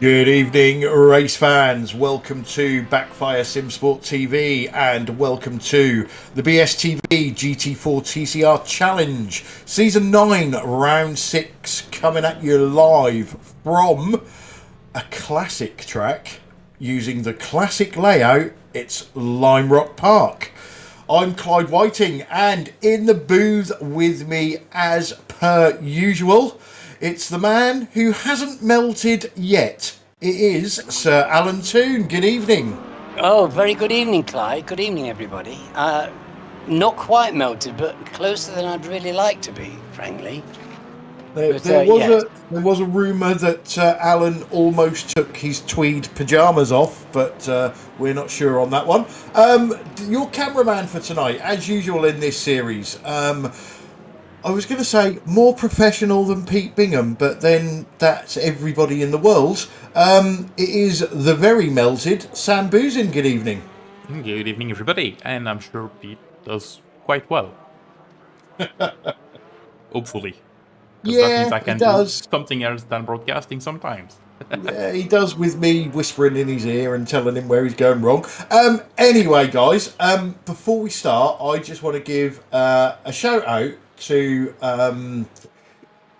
Good evening, race fans. Welcome to Backfire Simsport TV and welcome to the BSTV GT4 TCR Challenge. Season 9, Round 6, coming at you live from a classic track using the classic layout. It's Lime Rock Park. I'm Clyde Whiting, and in the booth with me, as per usual, it's the man who hasn't melted yet. It is Sir Alan Toon. Good evening. Oh, very good evening, Clyde. Good evening, everybody. Not quite melted, but closer than I'd really like to be, frankly. There was a rumour that Alan almost took his tweed pyjamas off, but we're not sure on that one. Your cameraman for tonight, as usual in this series. I was going to say more professional than Pete Bingham, but then that's everybody in the world. It is the very melted Sam Boozin. Good evening. Good evening, everybody, and I'm sure Pete does quite well. Hopefully. Yeah, that means I can he does. do something else than broadcasting sometimes. Yeah, he does, with me whispering in his ear and telling him where he's going wrong. Anyway, guys, before we start, I just want to give a shout out to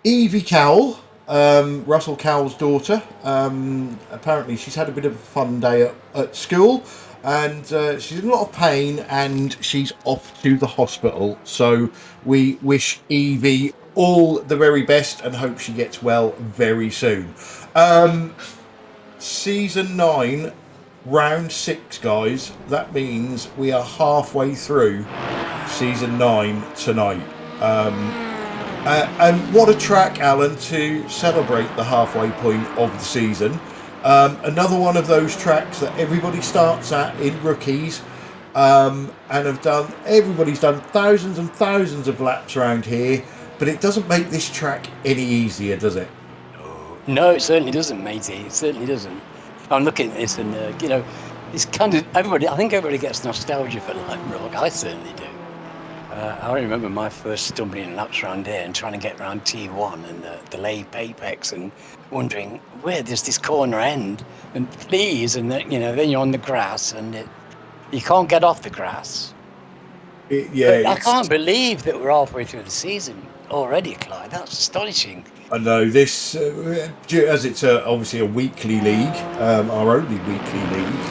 Evie Cowell, Russell Cowell's daughter. Apparently she's had a bit of a fun day at school, and she's in a lot of pain and she's off to the hospital. So we wish Evie all the very best and hope she gets well very soon. Season 9, round 6, guys. That means we are halfway through season 9 tonight. And what a track, Alan, to celebrate the halfway point of the season. Another one of those tracks that everybody starts at in rookies, and everybody's done thousands and thousands of laps around here, but it doesn't make this track any easier, does it? No, it certainly doesn't, matey. It certainly doesn't. I'm looking at this and, it's kind of, I think everybody gets nostalgia for Lime Rock. I certainly do. I remember my first stumbling laps around here and trying to get around T1 and the late apex and wondering where does this corner end, and please, and then you're on the grass and you can't get off the grass. I can't believe that we're halfway through the season already, Clyde. That's astonishing. I know this, as it's obviously a weekly league, our only weekly league,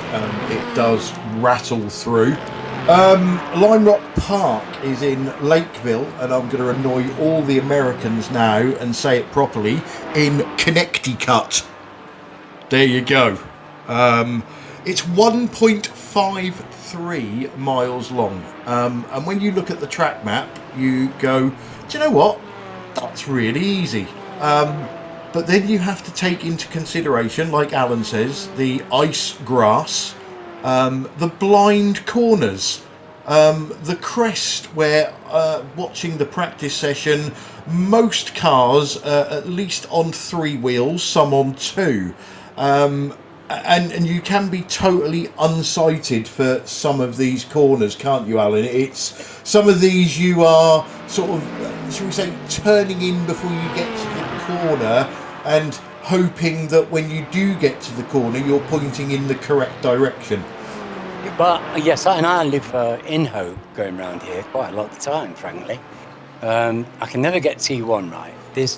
it does rattle through. Lime Rock Park is in Lakeville, and I'm going to annoy all the Americans now and say it properly, in Connecticut. There you go. It's 1.53 miles long, and when you look at the track map, you go, do you know what? That's really easy. But then you have to take into consideration, like Alan says, the ice grass, the blind corners, the crest where, watching the practice session, most cars at least on 3 wheels, some on 2. And you can be totally unsighted for some of these corners, can't you, Alan? It's some of these you are sort of, shall we say, turning in before you get to the corner and hoping that when you do get to the corner, you're pointing in the correct direction. But yes, and I live in Hope, going around here quite a lot of the time, frankly. I can never get T1 right. This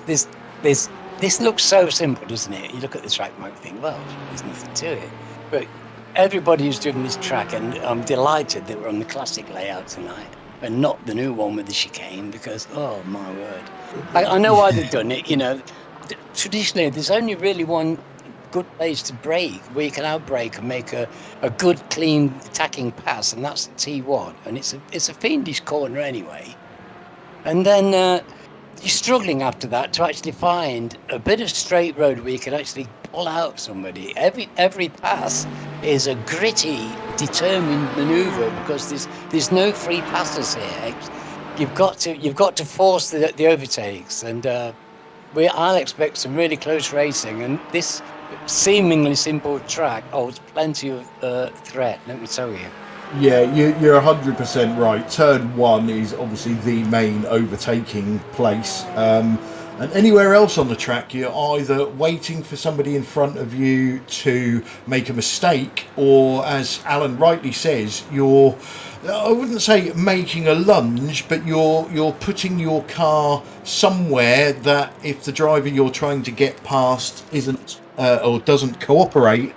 looks so simple, doesn't it? You look at the track and you think, well, there's nothing to it. But everybody who's doing this track, and I'm delighted that we're on the classic layout tonight and not the new one with the chicane, because, oh, my word. I know why they've done it, Traditionally, there's only really one good place to brake, where you can outbrake and make a good, clean, attacking pass, and that's the T1. And it's a fiendish corner anyway. And then you're struggling after that to actually find a bit of straight road where you can actually pull out somebody. Every pass is a gritty, determined manoeuvre, because there's no free passes here. You've got to force the overtakes, and I'll expect some really close racing. And this seemingly simple track holds plenty of threat, let me tell you. Yeah, you're 100% right. Turn 1 is obviously the main overtaking place. And anywhere else on the track, you're either waiting for somebody in front of you to make a mistake, or, as Alan rightly says, you're, I wouldn't say making a lunge, but you're putting your car somewhere that if the driver you're trying to get past isn't or doesn't cooperate,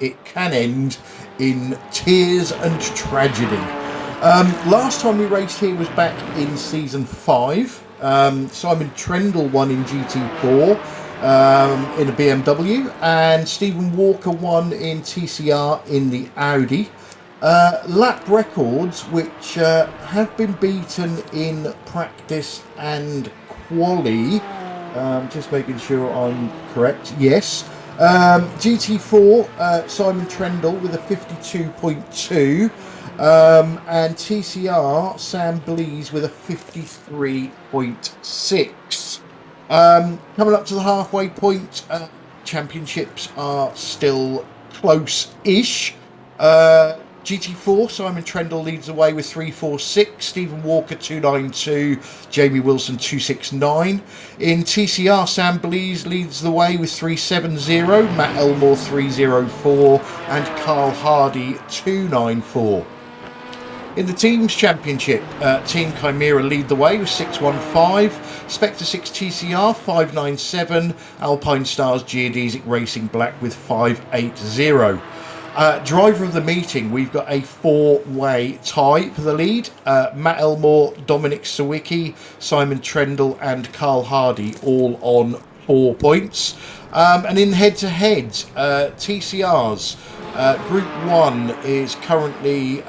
it can end in tears and tragedy. Last time we raced here was back in season 5. Simon Trendle won in GT4 in a BMW, and Stephen Walker won in TCR in the Audi. Lap records which have been beaten in practice and quali. Just making sure I'm correct. Yes. GT4, Simon Trendle with a 52.2. And TCR, Sam Blees with a 53.6. Coming up to the halfway point, championships are still close-ish. GT4, Simon Trendle leads the way with 346, Stephen Walker 292, Jamie Wilson 269. In TCR, Sam Blees leads the way with 370, Matt Elmore 304, and Carl Hardy 294. In the Teams Championship, Team Chimera lead the way with 615, Spectre 6 TCR 597, Alpine Stars Geodesic Racing Black with 580. Driver of the meeting, we've got a 4-way tie for the lead. Matt Elmore, Dominic Sawicki, Simon Trendle and Carl Hardy all on 4 points. And in head-to-head, TCR's Group 1 is currently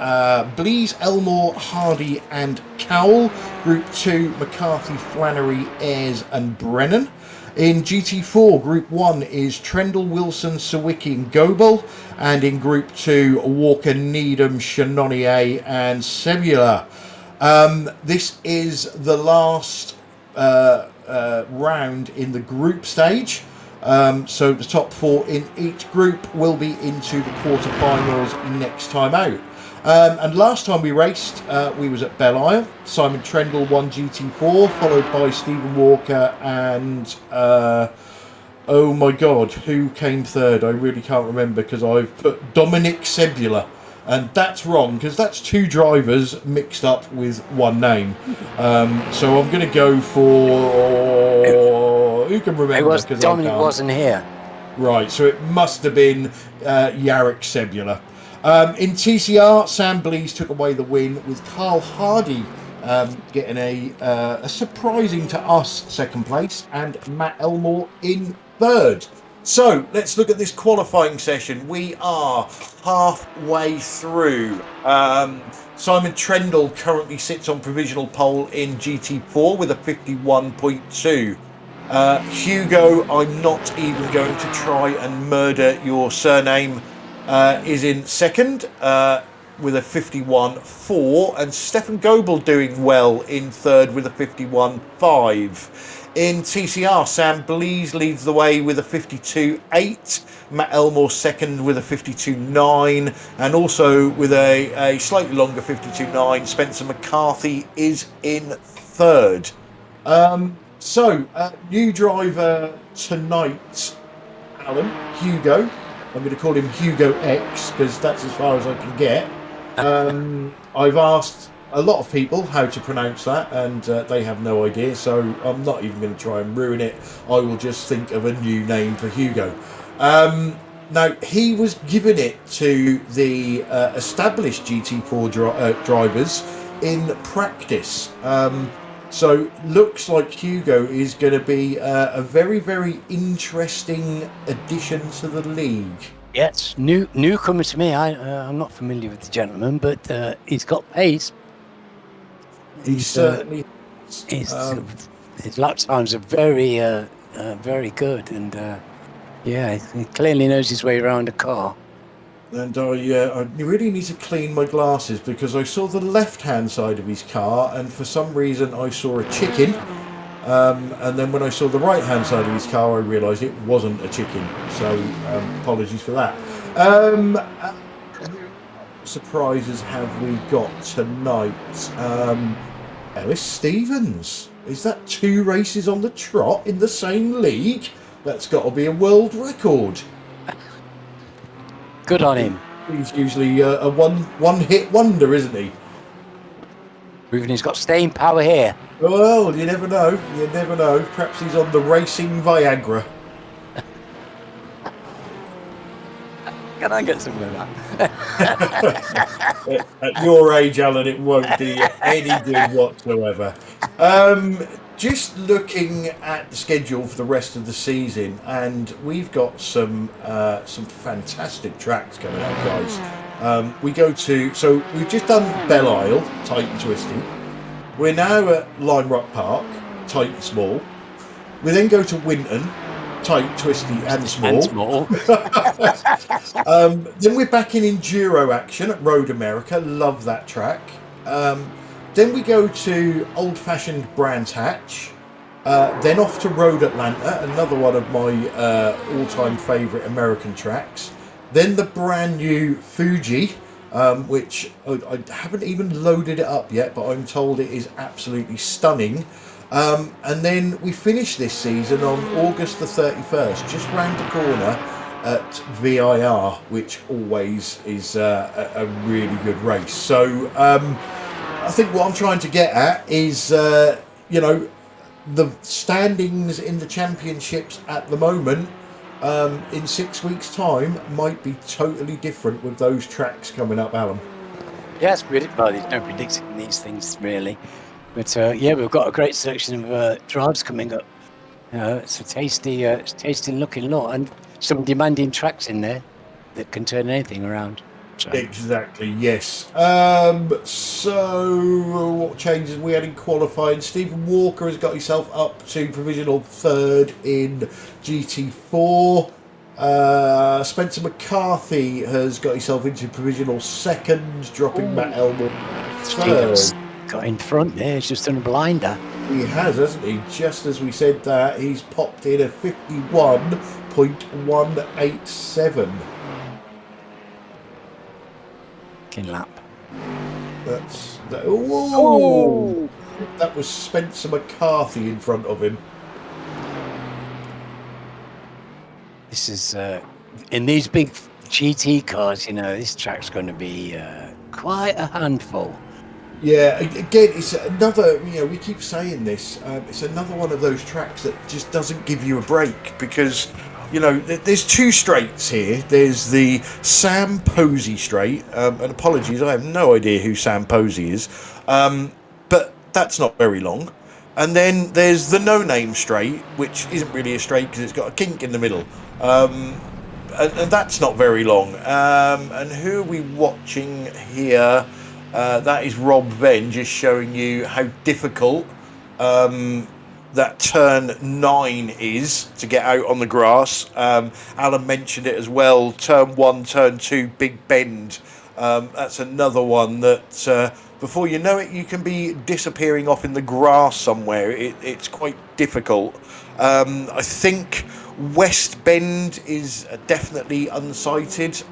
Blees, Elmore, Hardy and Cowell. Group 2, McCarthy, Flannery, Ayres and Brennan. In GT4, Group 1 is Trendle, Wilson, Sawicki and Goebel. And in Group 2, Walker, Needham, Chenonnier and Sebula. This is the last round in the group stage. So the top 4 in each group will be into the quarterfinals next time out. And last time we raced, we was at Belle Isle. Simon Trendle won GT4, followed by Stephen Walker and oh my god, who came third? I really can't remember because I've put Dominic Sebula, and that's wrong because that's 2 drivers mixed up with one name. So I'm going to go for who can remember? Dominic wasn't here. Right, so it must have been Jarek Sebula. In TCR, Sam Blees took away the win with Carl Hardy getting a surprising to us second place, and Matt Elmore in third. So let's look at this qualifying session. We are halfway through. Simon Trendle currently sits on provisional pole in GT4 with a 51.2. Hugo, I'm not even going to try and murder your surname, is in second with a 51.4, and Stefan Goebel doing well in third with a 51.5. In TCR, Sam Blees leads the way with a 52.8, Matt Elmore second with a 52.9, and also with a slightly longer 52.9, Spencer McCarthy is in third. New driver tonight, Alan, Hugo. I'm going to call him Hugo X because that's as far as I can get. I've asked a lot of people how to pronounce that, and they have no idea, so I'm not even going to try and ruin it. I will just think of a new name for Hugo. Now, he was giving it to the established GT4 drivers in practice. So looks like Hugo is going to be a very, very interesting addition to the league. Yes, newcomer to me. I'm not familiar with the gentleman, but he's got pace. He certainly. His lap times are very, very good, and he clearly knows his way around a car. And I really need to clean my glasses because I saw the left-hand side of his car, and for some reason I saw a chicken. And then when I saw the right-hand side of his car, I realised it wasn't a chicken. So apologies for that. Surprises have we got tonight? Ellis Stevens. Is that 2 races on the trot in the same league? That's got to be a world record. Good on him. He's usually a one-hit wonder, isn't he? Proving he's got staying power here. Well, you never know. You never know. Perhaps he's on the racing Viagra. Can I get some of that? At your age, Alan, it won't do you any good whatsoever. Just looking at the schedule for the rest of the season, and we've got some fantastic tracks coming up, guys. We've just done Belle Isle, tight and twisty. We're now at Lime Rock Park, tight and small. We then go to Winton, tight, twisty, and small. Then we're back in enduro action at Road America. Love that track. Then we go to old-fashioned Brands Hatch. Then off to Road Atlanta, another one of my all-time favourite American tracks. Then the brand new Fuji, which I haven't even loaded it up yet, but I'm told it is absolutely stunning. And then we finish this season on August the 31st, just round the corner at VIR, which always is a really good race. So I think what I'm trying to get at is, the standings in the championships at the moment, in 6 weeks' time, might be totally different with those tracks coming up, Alan. Yeah, it's predictable. There's no predicting these things, really. But we've got a great selection of drives coming up. It's a tasty looking lot, and some demanding tracks in there that can turn anything around. So. Exactly, yes. So what changes we had in qualifying? Stephen Walker has got himself up to provisional 3rd in GT4. Spencer McCarthy has got himself into provisional 2nd, dropping Matt Elmore 3rd. Got in front there, he's just done a blinder. He has, hasn't he? Just as we said that, he's popped in a 51.187. Lap. That was Spencer McCarthy in front of him. This is in these big GT cars, this track's going to be quite a handful. Yeah, again, it's another, we keep saying this, it's another one of those tracks that just doesn't give you a break, because there's 2 straights here. There's the Sam Posey straight, and apologies, I have no idea who Sam Posey is, but that's not very long. And then there's the No Name straight, which isn't really a straight because it's got a kink in the middle, and that's not very long. And who are we watching here? That is Rob Venn, just showing you how difficult that turn 9 is to get out on the grass. Alan mentioned it as well. Turn 1, turn 2, big bend. That's another one that before you know it, you can be disappearing off in the grass somewhere. It's quite difficult. I think West Bend is definitely unsighted.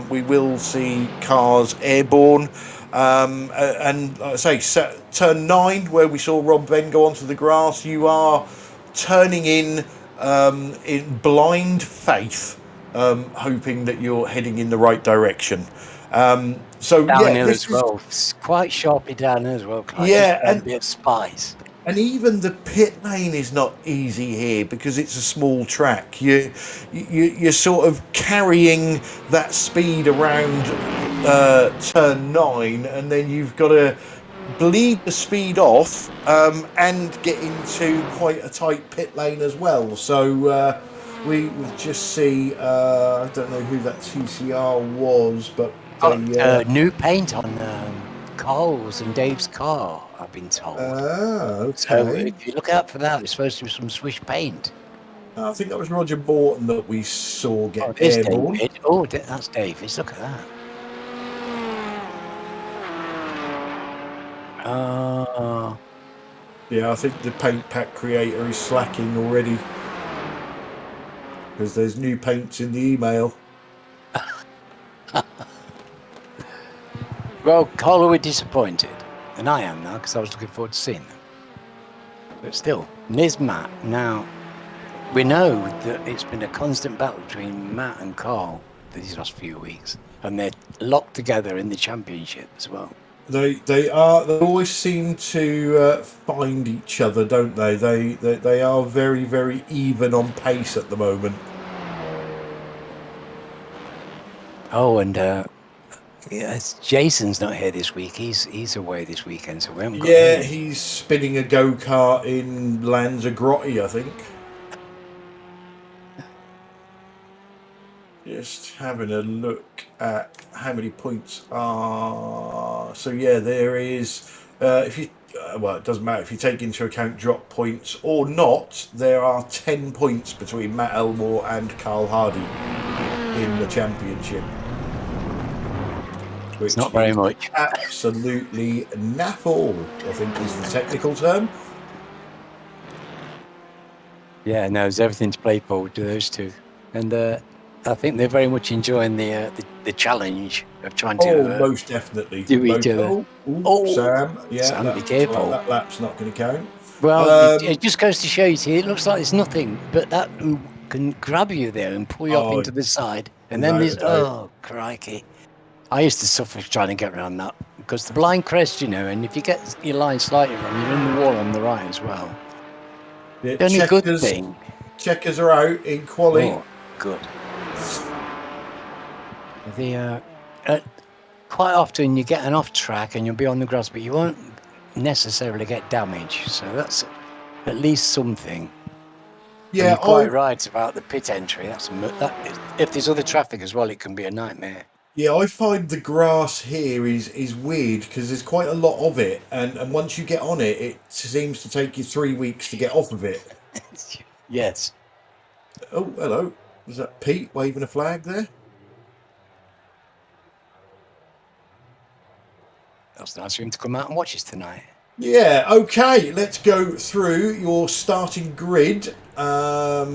We will see cars airborne. And like I say, turn 9, where we saw Rob Venn go onto the grass, you are turning in blind faith, hoping that you're heading in the right direction. Downhill as well. It's quite sharply downhill as well. And be a spice. And even the pit lane is not easy here because it's a small track. You're sort of carrying that speed around turn 9, and then you've got to bleed the speed off and get into quite a tight pit lane as well. So we just see, I don't know who that TCR was, but new paint on Cole's and Dave's car, I've been told. Okay. So if you look out for that, it's supposed to be some Swish paint. I think that was Roger Morton that we saw get airborne. That's David. Look at that. Yeah, I think the paint pack creator is slacking already because there's new paints in the email. Well, Cole, we're disappointed, and I am now because I was looking forward to seeing them. But still, there's Matt. Now, we know that it's been a constant battle between Matt and Carl these last few weeks, and they're locked together in the championship as well. They always seem to find each other, don't they? They are very, very even on pace at the moment. Oh, and yes, Jason's not here this week. He's away this weekend, so we haven't got him. He's spinning a go-kart in Lanzarote, I think. Just having a look at how many points are. So yeah, there is. If you well, it doesn't matter if you take into account drop points or not. There are 10 points between Matt Elmore and Carl Hardy in the championship. It's not very much. Absolutely naffle, I think is the technical term. Yeah, no, there's everything to play for to those two, and I think they're very much enjoying the challenge of trying to most definitely do each other. Sam, yeah, Sam, be careful. That lap's not going to count. Well, it just goes to show you. See, it looks like it's nothing, but that can grab you there and pull you off into the side, and then there's crikey. I used to suffer trying to get around that because the blind crest, and if you get your line slightly wrong, you're in the wall on the right as well. Yeah, the only good thing. Checkers are out in quali. Oh, good. Quite often you get an off track and you'll be on the grass, but you won't necessarily get damage. So that's at least something. Yeah, you're quite right about the pit entry. If there's other traffic as well, it can be a nightmare. Yeah, I find the grass here is weird because there's quite a lot of it, and once you get on it, it seems to take you 3 weeks to get off of it. Yes. Oh, hello. Is that Pete waving a flag there? That's nice for him to come out and watch us tonight. Yeah, okay, let's go through your starting grid. What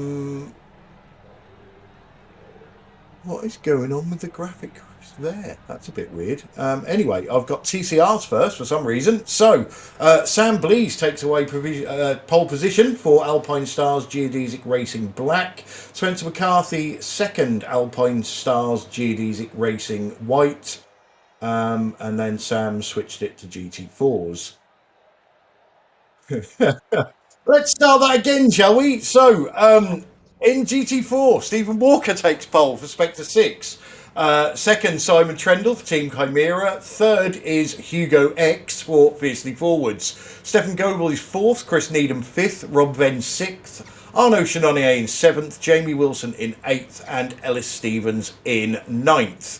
is going on with the graphic there? That's a bit weird. Anyway, I've got TCRs first for some reason. So, Sam Blees takes away pole position for Alpine Stars Geodesic Racing Black. Spencer McCarthy, second Alpine Stars Geodesic Racing White. And then Sam switched it to GT4s. Let's start that again, shall we? So, in GT4, Stephen Walker takes pole for Spectre 6. Second, Simon Trendle for Team Chimera. Third is Hugo X for Fiercely Forwards. Stefan Goebel is fourth. Chris Needham fifth. Rob Venn sixth. Arnaud Chenonnier in seventh. Jamie Wilson in eighth. And Ellis Stevens in ninth.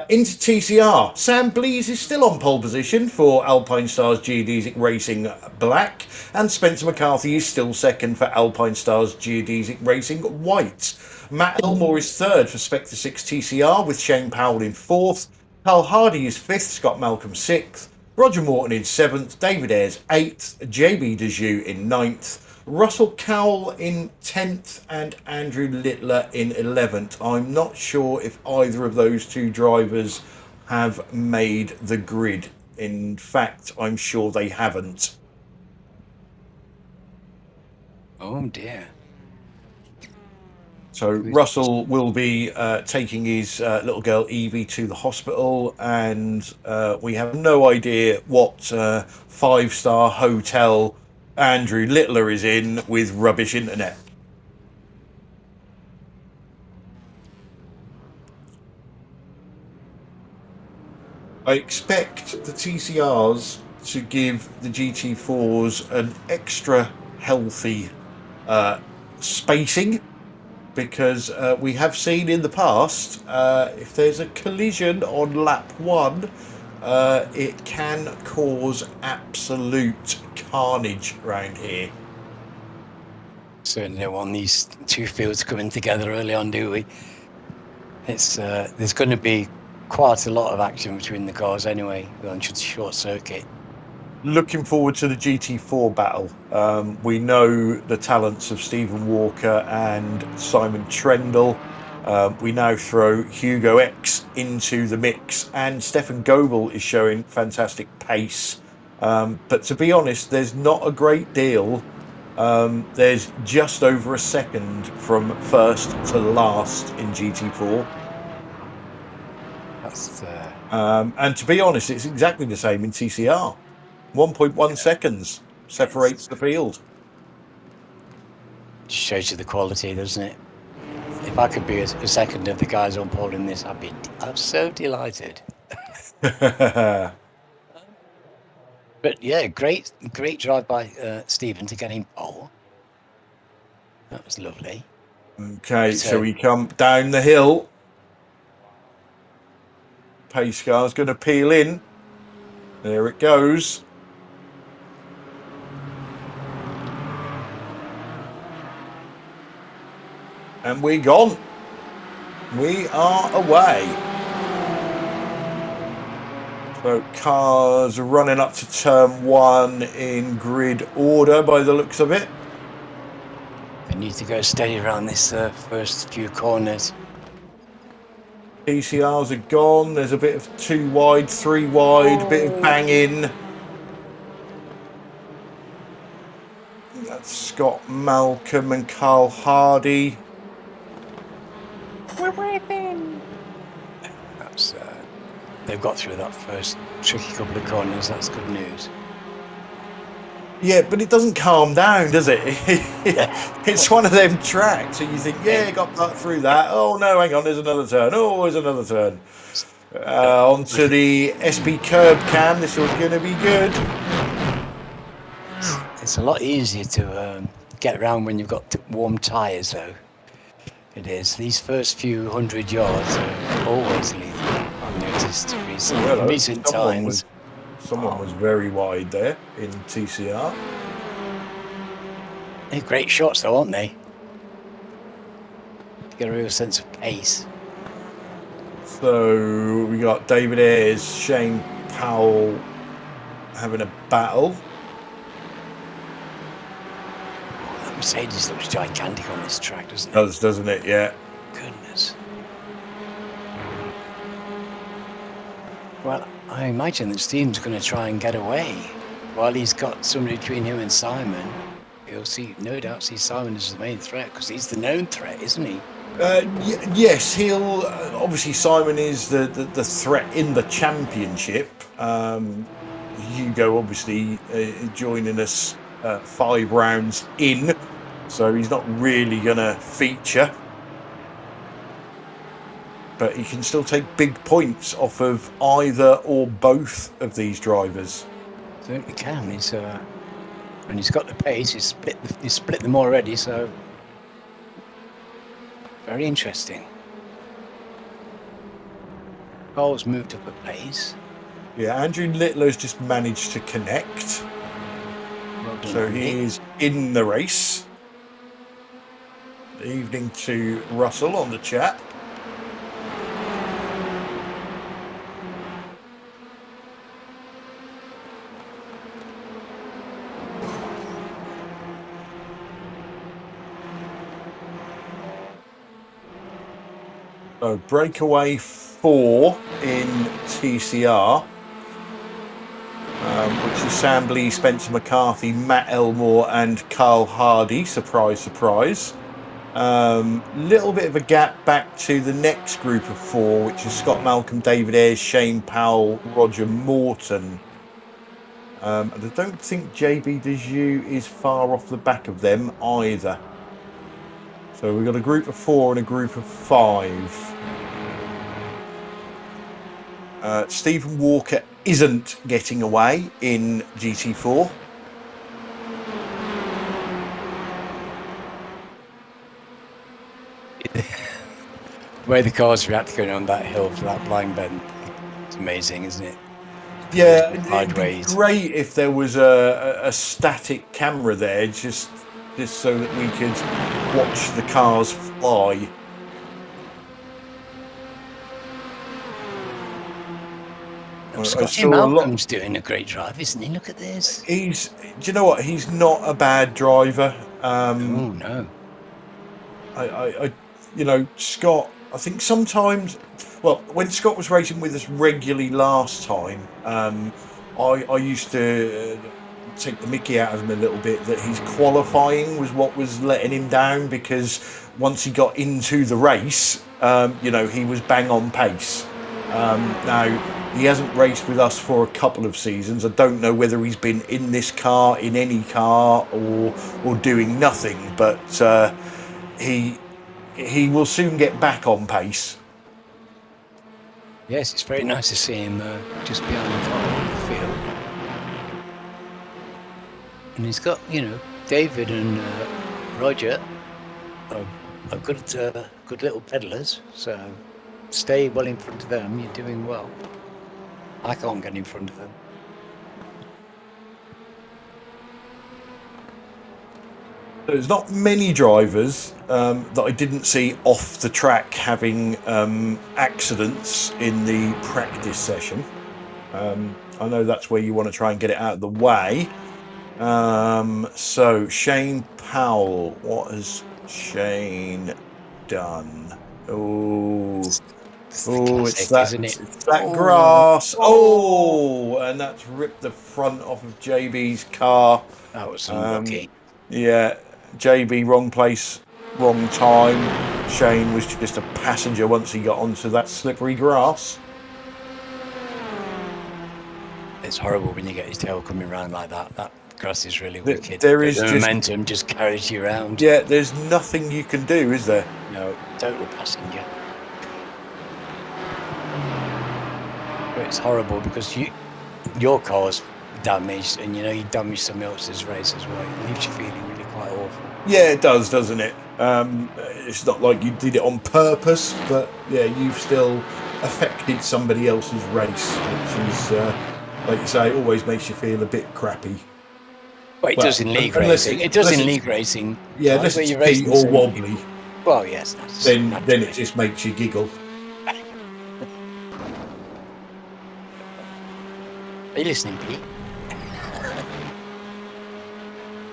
Into TCR, Sam Blees is still on pole position for Alpine Stars Geodesic Racing Black, and Spencer McCarthy is still second for Alpine Stars Geodesic Racing White. Matt Elmore is third for Spectre 6 TCR, with Shane Powell in fourth. Carl Hardy is fifth, Scott Malcolm sixth, Roger Morton in seventh, David Ayres eighth, JB Dejoux in ninth, Russell Cowell in 10th and Andrew Littler in 11th. I'm not sure if either of those two drivers have made the grid. In fact, I'm sure they haven't. Oh dear. So Russell will be taking his little girl Evie to the hospital, and we have no idea what five-star hotel Andrew Littler is in with rubbish internet. I expect the TCRs to give the GT4s an extra healthy spacing, because we have seen in the past, if there's a collision on lap 1, it can cause absolute carnage around here. Certainly don't want these two fields coming together early on, do we? It's there's going to be quite a lot of action between the cars anyway, on short circuit. Looking forward to the GT4 battle. We know the talents of Stephen Walker and Simon Trendle. We now throw Hugo X into the mix, and Stefan Goebel is showing fantastic pace But to be honest, there's not a great deal. There's just over a second from first to last in GT4. That's And to be honest, it's exactly the same in TCR. 1.1 seconds separates the field. shows you the quality, doesn't it? If I could be a second of the guys on pole in this, I'm so delighted. But yeah, great drive by Stephen to get him pole. That was lovely. Okay, so we come down the hill. Pace car's going to peel in. There it goes. And we're gone. We are away. So cars running up to turn 1 in grid order by the looks of it. I need to go steady around this first few corners. TCRs are gone. There's a bit of 2 wide, 3 wide, bit of banging. That's Scott Malcolm and Carl Hardy. We're waving. That's they've got through that first tricky couple of corners. That's good news. Yeah, but it doesn't calm down, does it? It's one of them tracks. So you think, yeah, got that through that. Oh no, hang on, there's another turn. Oh, there's another turn. Onto the SP curb cam. This is going to be good. It's a lot easier to get around when you've got warm tyres, though. It is. These first few 100 yards are always lethal. I've noticed recent times. Someone was very wide there in TCR. They're great shots, though, aren't they? You get a real sense of pace. So we got David Ayres, Shane Powell having a battle. That Mercedes looks gigantic on this track, doesn't it? Doesn't it? Yeah. Goodness. Well, I imagine that Steve's going to try and get away. While he's got somebody between him and Simon, he'll no doubt see Simon as the main threat, because he's the known threat, isn't he? Yes, he'll obviously Simon is the threat in the championship. Hugo obviously joining us 5 rounds in, so he's not really gonna feature, but he can still take big points off of either or both of these drivers. Certainly can. And he's got the pace. He's split them already, so very interesting. Cole's moved up a pace. Yeah, Andrew Littler's just managed to connect. Well done, So Andy. he's in the race. Evening to Russell on the chat. So breakaway 4 in TCR. Which is Sam Blee, Spencer McCarthy, Matt Elmore and Carl Hardy. Surprise, surprise. Little bit of a gap back to the next group of 4, which is Scott Malcolm, David Ayres, Shane Powell, Roger Morton. And I don't think JB Dejoux is far off the back of them either. So we've got a group of 4 and a group of 5. Stephen Walker isn't getting away in GT4. The way the cars react going on that hill for that blind bend, it's amazing, isn't it? Yeah, it'd be Sideways. great if there was a static camera there, just so that we could watch the cars fly. Scotty Malcolm's doing a great drive, isn't he? Look at this. Do you know what? He's not a bad driver. Oh no. Scott, I think sometimes, well, when Scott was racing with us regularly last time, I used to take the mickey out of him a little bit that his qualifying was what was letting him down, because once he got into the race, he was bang on pace. Now, he hasn't raced with us for a couple of seasons. I don't know whether he's been in this car, in any car, or doing nothing, but he will soon get back on pace. Yes, it's very nice to see him just behind Carl on the field. And he's got, David and Roger are good little pedalers, so stay well in front of them, you're doing well. I can't get in front of them. There's not many drivers that I didn't see off the track having accidents in the practice session. I know that's where you want to try and get it out of the way. So Shane Powell, what has Shane done? It's that grass. And that's ripped the front off of JB's car. That was unlucky. Yeah, JB wrong place, wrong time. Shane was just a passenger once he got onto that slippery grass. It's horrible when you get your tail coming around like that. That grass is really wicked. There is the momentum just carries you around. Yeah, there's nothing you can do, is there? No, total passenger. But it's horrible because your car's damaged, and you damaged somebody else's race as well. It leaves you feeling really quite awful. Yeah, it does, doesn't it? It's not like you did it on purpose, but yeah, you've still affected somebody else's race, which is, like you say, always makes you feel a bit crappy. Well, it does in league racing. It does in league racing. Yeah, unless it's Pete or wobbly. Well, yes. Then it just makes you giggle. Are you listening, Pete?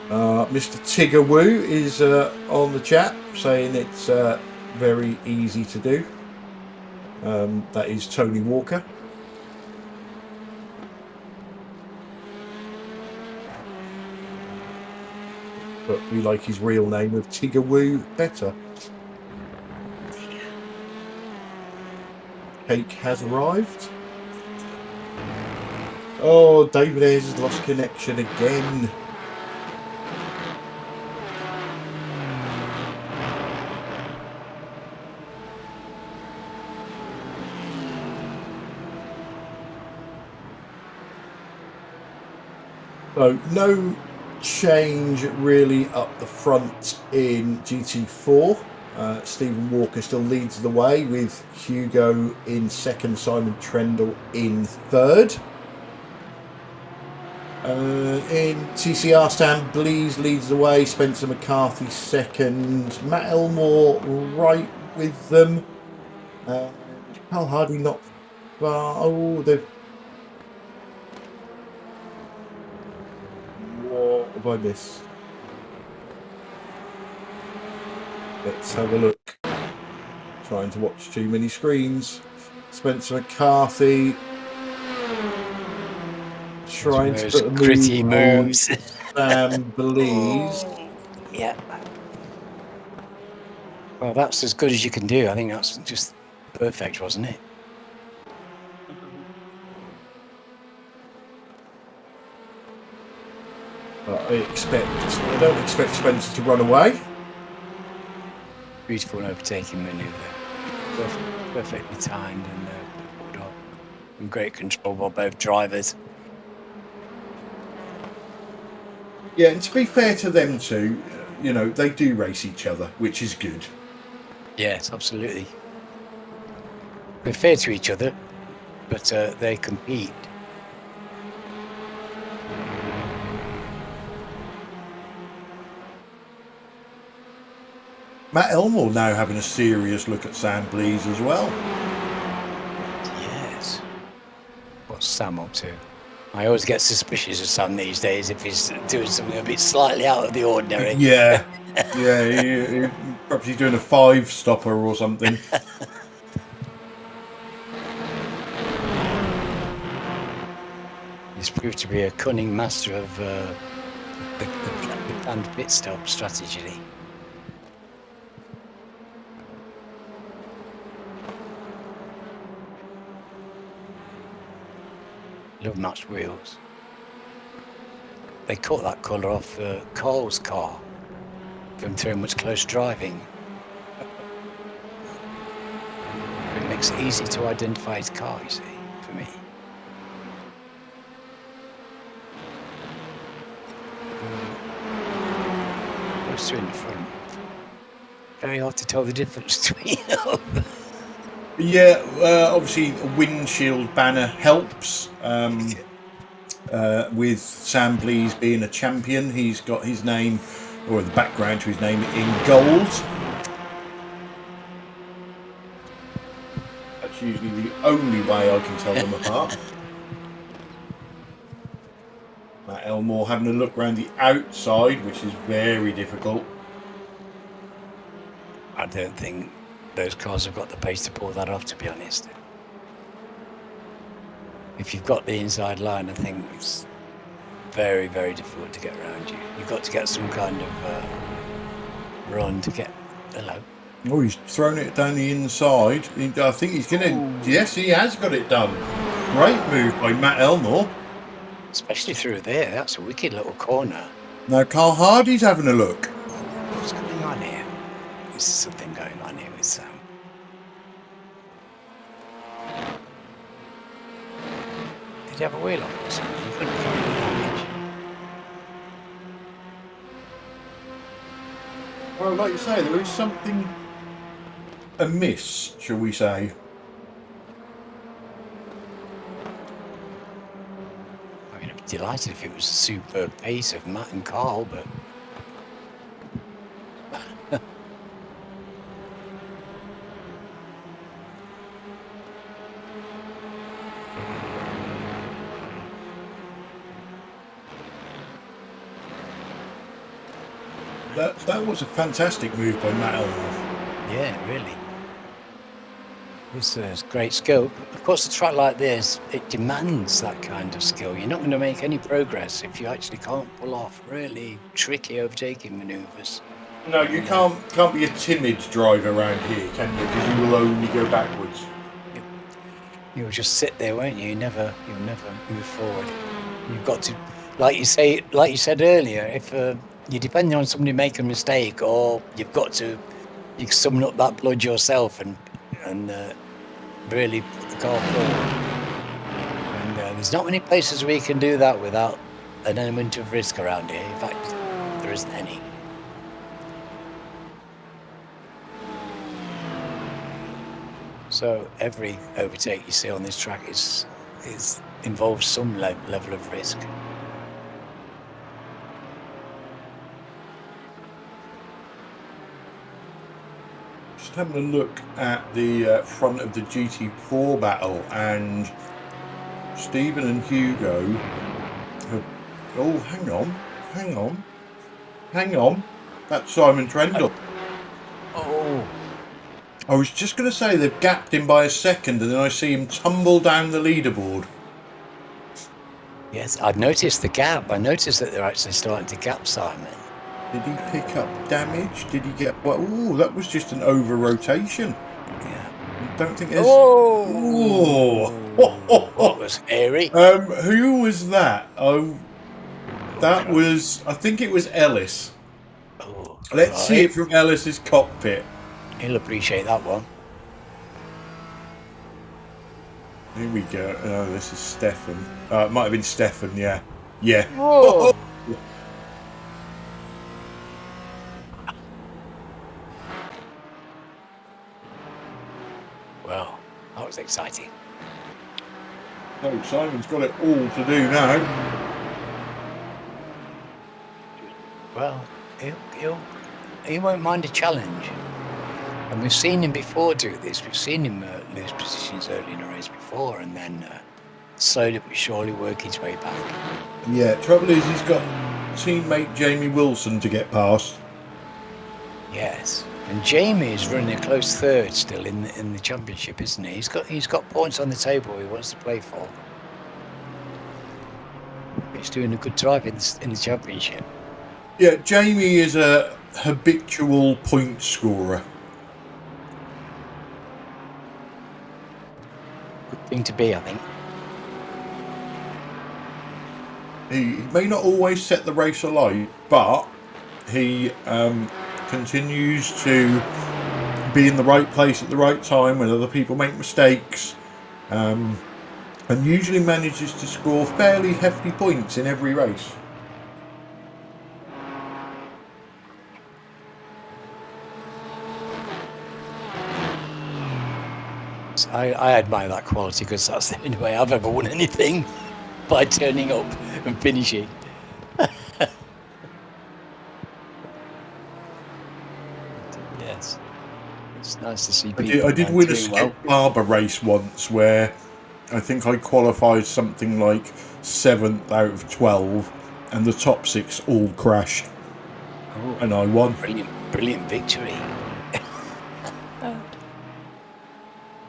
Mr. Tigger Woo is on the chat saying it's very easy to do. That is Tony Walker. But we like his real name of Tigger Woo better. Cake has arrived. Oh, David Ayres has lost connection again. So no change really up the front in GT4. Stephen Walker still leads the way with Hugo in second, Simon Trendle in third. In TCR, Stan Blees leads the way, Spencer McCarthy second, Matt Elmore right with them. Carl Hardy not far. Oh, they've... What have I missed? Let's have a look. Trying to watch too many screens. Spencer McCarthy trying to put a gritty moves. Sam Blees. Yeah. Well, that's as good as you can do. I think that's just perfect, wasn't it? I don't expect Spencer to run away. Beautiful overtaking manoeuvre. Perfectly timed and great control by both drivers. Yeah, and to be fair to them two, they do race each other, which is good. Yes, absolutely. They're fair to each other, but they compete. Matt Elmore now having a serious look at Sam Blees as well. Yes. What's Sam up to? I always get suspicious of Sam these days if he's doing something a bit slightly out of the ordinary. Yeah. Yeah, perhaps he's doing a 5-stopper or something. He's He's proved to be a cunning master of the planned pit stop strategy. Love matched wheels. They cut that colour off Carl's car from too much close driving. It makes it easy to identify his car, you see, for me. Those two in the front. Very hard to tell the difference between them. Yeah, obviously a windshield banner helps. With Sam Blease being a champion, he's got his name, or the background to his name, in gold. That's usually the only way I can tell them apart. Matt Elmore having a look around the outside, which is very difficult. I don't think those cars have got the pace to pull that off, to be honest. If you've got the inside line, I think it's very, very difficult to get around you. You've got to get some kind of run to get... Hello? Oh, he's thrown it down the inside. I think he's going to... Yes, he has got it done. Great move by Matt Elmore. Especially through there. That's a wicked little corner. Now Carl Hardy's having a look. What's going on here? There's something going on here with Sam. Did you have a wheel off or something? You couldn't carry the damage. Well, like you say, there is something amiss, shall we say. I mean, I'd be delighted if it was a superb pace of Matt and Carl, but... That was a fantastic move by Matt Elmore. Yeah, really. It's great skill. Of course, a track like this, it demands that kind of skill. You're not going to make any progress if you actually can't pull off really tricky overtaking manoeuvres. No, you can't be a timid driver around here, can you? Because you will only go backwards. You'll just sit there, won't you? You'll never move forward. You've got to, like you said earlier, if you're depending on somebody making a mistake, or you can summon up that blood yourself and really put the car forward. And there's not many places where you can do that without an element of risk around here. In fact, there isn't any. So every overtake you see on this track involves some level of risk. Just having a look at the front of the GT4 battle, and Stephen and Hugo have... Oh, hang on. That's Simon Trendle. Oh. I was just going to say they've gapped him by a second, and then I see him tumble down the leaderboard. Yes, I've noticed the gap. I noticed that they're actually starting to gap Simon. Did he pick up damage? Did he get... Well, ooh, that was just an over-rotation. Yeah. I don't think there's... Oh! What was hairy? Who was that? Oh, that was... I think it was Ellis. Oh, Let's see it from Ellis's cockpit. He'll appreciate that one. Here we go. Oh, this is Stefan. It might have been Stefan, yeah. Yeah. Whoa. Well, that was exciting. Oh, Simon's got it all to do now. Well, he won't mind a challenge. And we've seen him before do this. We've seen him lose positions early in a race before, and then slowly but surely work his way back. Yeah, trouble is he's got teammate Jamie Wilson to get past. Yes, and Jamie is running a close third still in the championship, isn't he? He's got points on the table he wants to play for. He's doing a good drive in the championship. Yeah, Jamie is a habitual point scorer. Good thing to be, I think. He may not always set the race alight, but he continues to be in the right place at the right time when other people make mistakes, and usually manages to score fairly hefty points in every race. I admire that quality because that's the only way I've ever won anything, by turning up and finishing. Yes, it's nice to see people. I did win a Skip Barber race once where I think I qualified something like 7th out of 12, and the top 6 all crashed, and I won. Brilliant victory.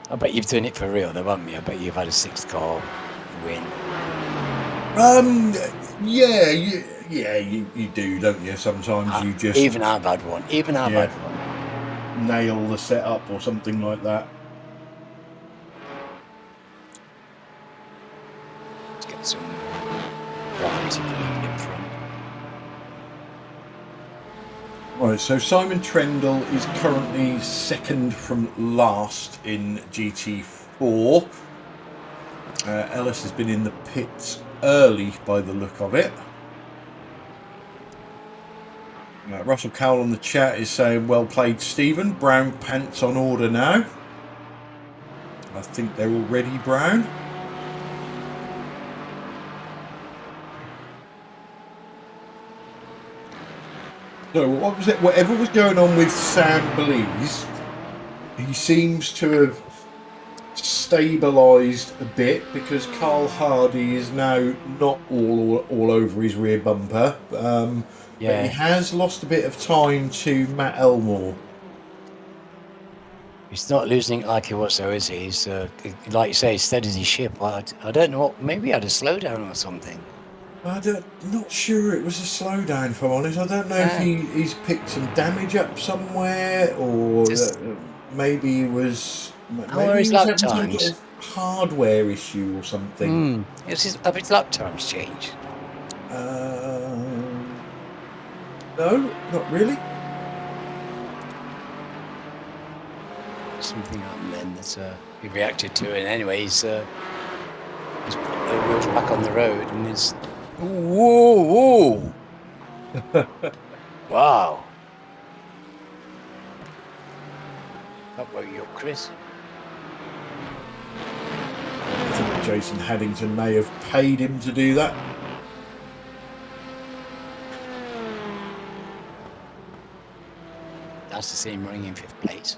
I bet you've done it for real, though, haven't you? I bet you've had a 6th car win. Yeah, you do, don't you? Sometimes you just Even I've had one. Had one. Nail the setup or something like that. Let's get some quality in front. Right, so Simon Trendle is currently 2nd from last in GT4. Ellis has been in the pits early by the look of it. Russell Cowell on the chat is saying, well played, Stephen. Brown pants on order now. I think they're already brown. So what was it? Whatever was going on with Sam Belize, he seems to have stabilised a bit because Carl Hardy is now not all over his rear bumper. But he has lost a bit of time to Matt Elmore. He's not losing it like he was, though, is he? He's, like you say, he steadied his ship. I don't know what, maybe he had a slowdown or something. Not sure it was a slowdown, if I'm honest. I don't know if he's picked some damage up somewhere, or maybe he was having some sort of hardware issue or something. Have his lap times changed? No, not really. Something happened then that he reacted to it. And anyway, he's put the wheels back on the road and he's... Whoa! Wow. That woke you up, Chris. I think Jason Haddington may have paid him to do that. Nice to see him running in 5th place.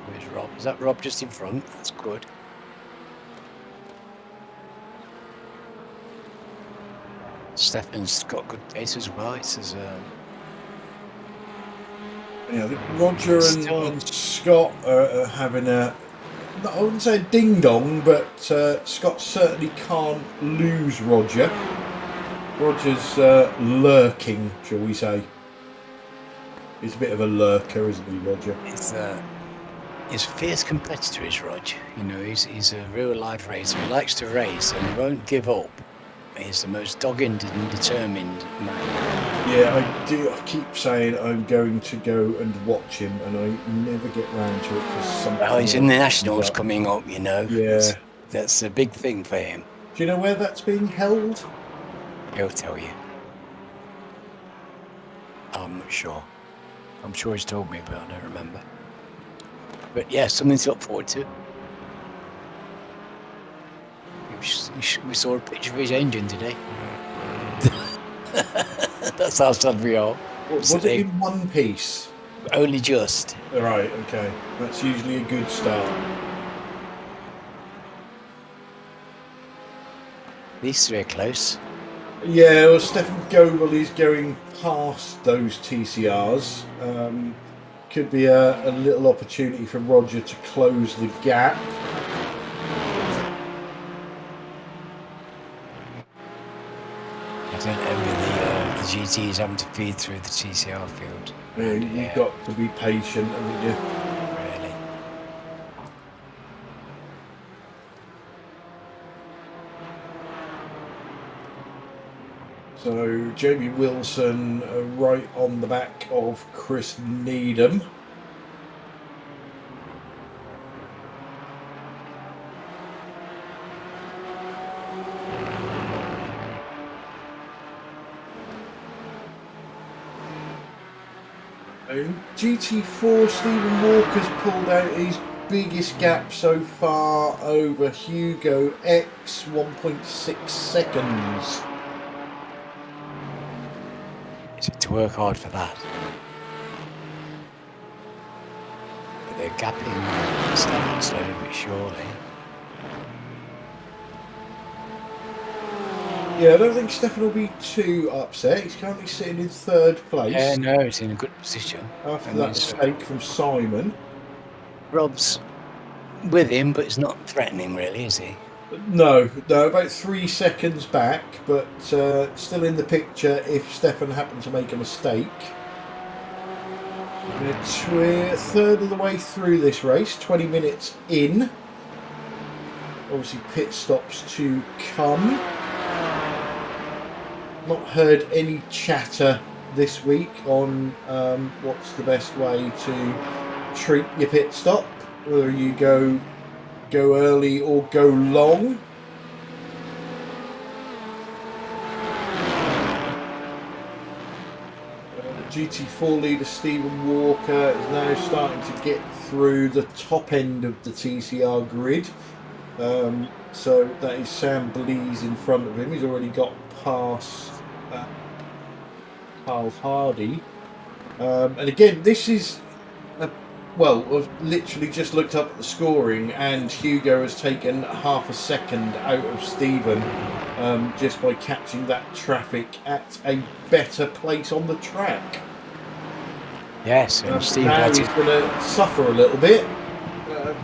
Where's Rob? Is that Rob just in front? That's good. Stefan's got good pace as well. It's as I think Roger and Scott are having I wouldn't say a ding dong, but Scott certainly can't lose Roger. Roger's lurking, shall we say. He's a bit of a lurker, isn't he, Roger? He's a fierce competitor, is Roger. You know, he's a real life racer. He likes to race and he won't give up. He's the most dogged and determined man. Yeah, I do. I keep saying I'm going to go and watch him, and I never get round to it because something. Oh, he's in the Nationals coming up, you know. Yeah, that's a big thing for him. Do you know where that's being held? He'll tell you. I'm not sure. I'm sure he's told me, but I don't remember. But yeah, something to look forward to. We saw a picture of his engine today. That's how sad we are. Was it in one piece? Only just. Right, okay. That's usually a good start. These three are close. Yeah, well, Stefan Goebel is going past those TCRs. Could be a little opportunity for Roger to close the gap. GTs having to feed through the TCR field. Yeah, you've got to be patient, haven't you? Really. So Jamie Wilson right on the back of Chris Needham. GT4 Stephen Walker's pulled out his biggest gap so far over Hugo X, 1.6 seconds. Is it to work hard for that? But they're gapping stuff slowly but surely. Yeah, I don't think Stefan will be too upset. He's currently sitting in third place. Yeah, no, it's in a good position. After that mistake from Simon. Rob's with him, but he's not threatening really, is he? No, about 3 seconds back, but still in the picture if Stefan happened to make a mistake. We're a third of the way through this race, 20 minutes in. Obviously pit stops to come. Not heard any chatter this week on what's the best way to treat your pit stop, whether you go early or go long. GT4 leader Stephen Walker is now starting to get through the top end of the TCR grid. So that is Sam Blease in front of him. He's already got past Carl Hardy. And again, this is well, I've literally just looked up at the scoring, and Hugo has taken half a second out of Stephen just by catching that traffic at a better place on the track. Yes, and Steve now he's going to suffer a little bit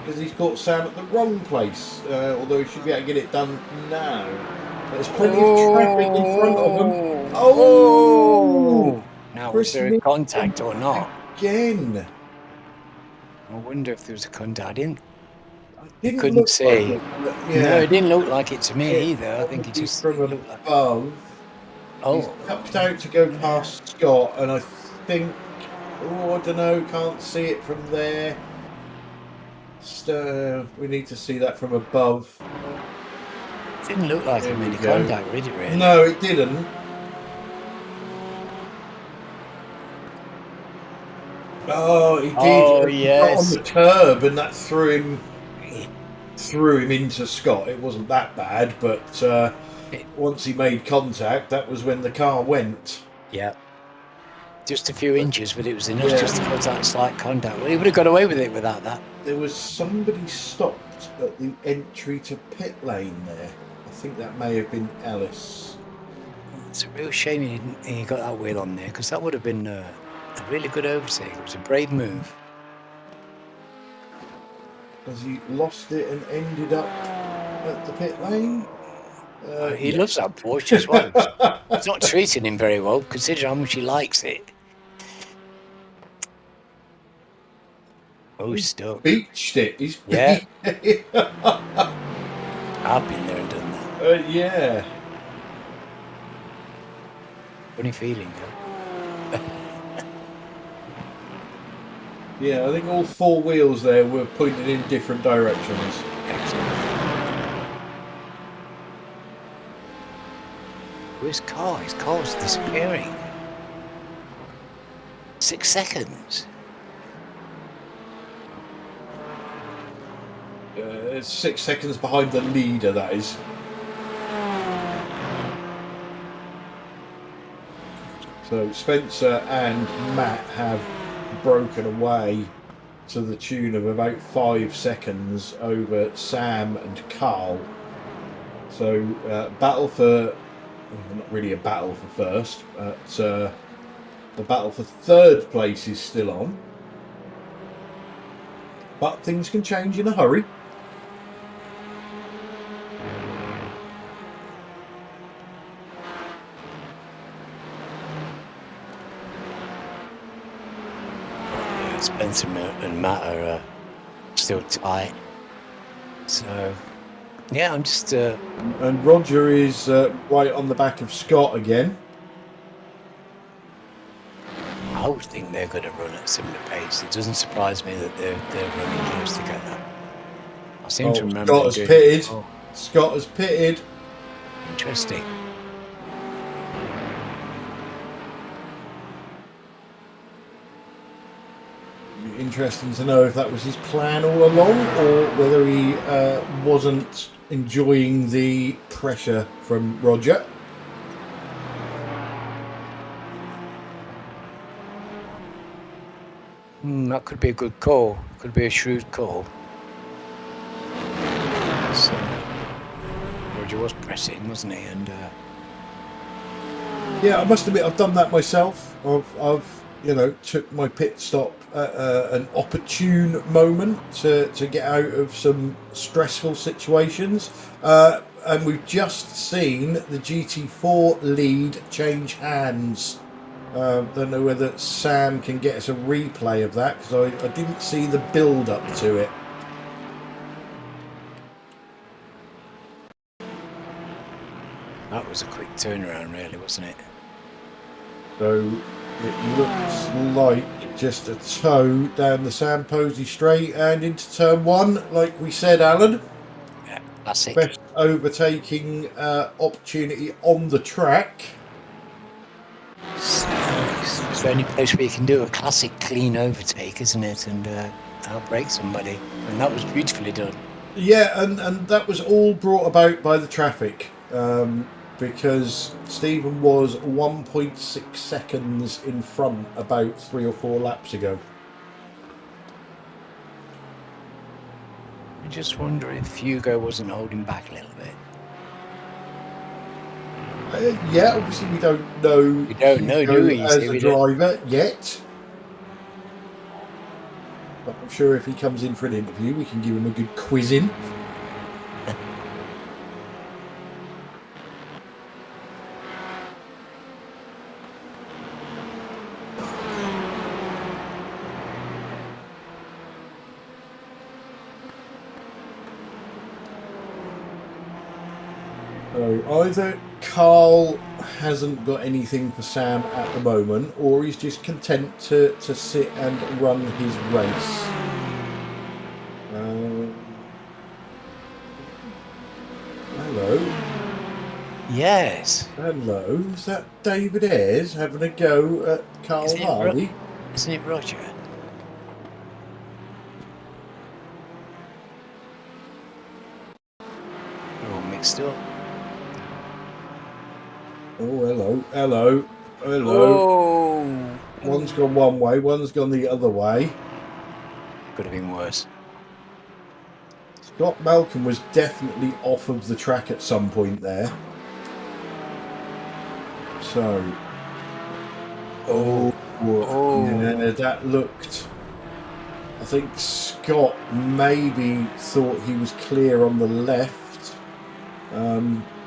because he's caught Sam at the wrong place, although he should be able to get it done now. There's plenty of traffic in front of him. Oh! Now, was there a contact or not? Again. I wonder if there was a contact. I Didn't couldn't see. Like it, yeah. No, it didn't look like it to me either. I think it just from looked like... above. Oh. He's cupped out to go past Scott, and I think, I don't know, can't see it from there. We need to see that from above. It didn't look like it made a contact, did it really? No, it didn't. Oh, he did. Oh, yes. On the curb, and that threw him into Scott. It wasn't that bad, but once he made contact, that was when the car went. Yeah. Just a few inches, but it was enough just to cause that slight contact. Well, he would have got away with it without that. There was somebody stopped at the entry to pit lane there. I think that may have been Ellis. It's a real shame he got that wheel on there, because that would have been a really good overtake. It was a brave move. Has he lost it and ended up at the pit lane? He loves that Porsche as well. It's not treating him very well, considering how much he likes it. Oh, he's stuck. Beached it. He's yeah. I've been there and done that. Yeah. Funny feeling, though. Yeah, I think all four wheels there were pointed in different directions. Where's car? His car's disappearing. 6 seconds. 6 seconds behind the leader, that is. So Spencer and Matt have broken away to the tune of about 5 seconds over Sam and Carl. So battle for, not really a battle for first, but the battle for third place is still on. But things can change in a hurry. Spencer and Matt are still tight. So, yeah, I'm just... And Roger is right on the back of Scott again. I would think they're going to run at a similar pace. It doesn't surprise me that they're running close together. I seem to remember Scott has pitted. Scott has pitted. Interesting. Interesting to know if that was his plan all along, or whether he wasn't enjoying the pressure from Roger. That could be a good call. Could be a shrewd call. So, Roger was pressing, wasn't he? And yeah, I must admit I've done that myself. I've you know, took my pit stop at an opportune moment to get out of some stressful situations. And we've just seen the GT4 lead change hands. Don't know whether Sam can get us a replay of that, because I didn't see the build up to it. that was a quick turnaround, really, wasn't it? So it looks like just a toe down the Sam Posey straight and into turn one, like we said, Alan. Yeah, classic. Best overtaking opportunity on the track. So, it's the only place where you can do a classic clean overtake, isn't it? And outbrake somebody. And that was beautifully done. Yeah, and that was all brought about by the traffic, because Stephen was 1.6 seconds in front about 3 or 4 laps ago. I just wonder if Hugo wasn't holding back a little bit. Yeah, obviously we don't know. We don't know, Hugo do we? as a driver yet. But I'm sure if he comes in for an interview, we can give him a good quizzing. So either Carl hasn't got anything for Sam at the moment, or he's just content to sit and run his race. Hello. Yes. Hello. Is that David Ayres having a go at Carl Hardy? Isn't it Roger? We're all mixed up. Oh, hello, hello, hello. Oh! One's gone one way, one's gone the other way. Could have been worse. Scott Malcolm was definitely off of the track at some point there. So, yeah, that looked... I think Scott maybe thought he was clear on the left,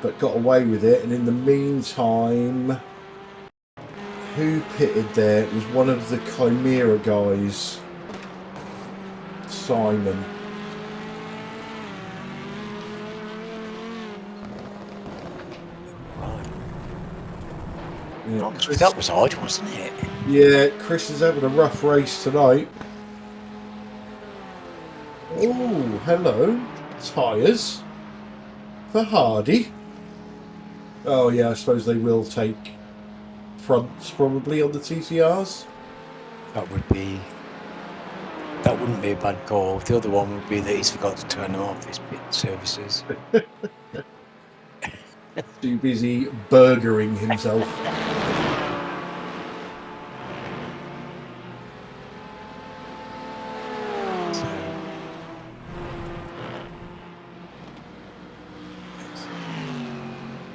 but got away with it. And in the meantime, who pitted there? It was one of the Chimera guys, Simon. Yeah, That was odd, wasn't it? Yeah, Chris is having a rough race tonight. Oh, hello. Tyres for Hardy. Oh, yeah, I suppose they will take fronts probably on the TCRs. That wouldn't be a bad call. The other one would be that he's forgot to turn them off, his pit services. Too busy burgering himself.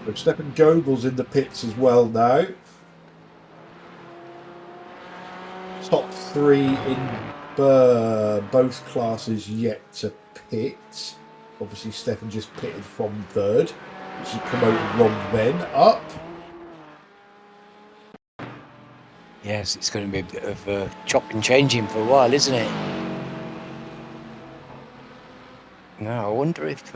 So Stefan Goebel's in the pits as well now. Top 3 in both classes yet to pit. Obviously Stefan just pitted from 3rd, which is promoted Ron Venn up. Yes, it's going to be a bit of chop and changing for a while, isn't it? Now, I wonder if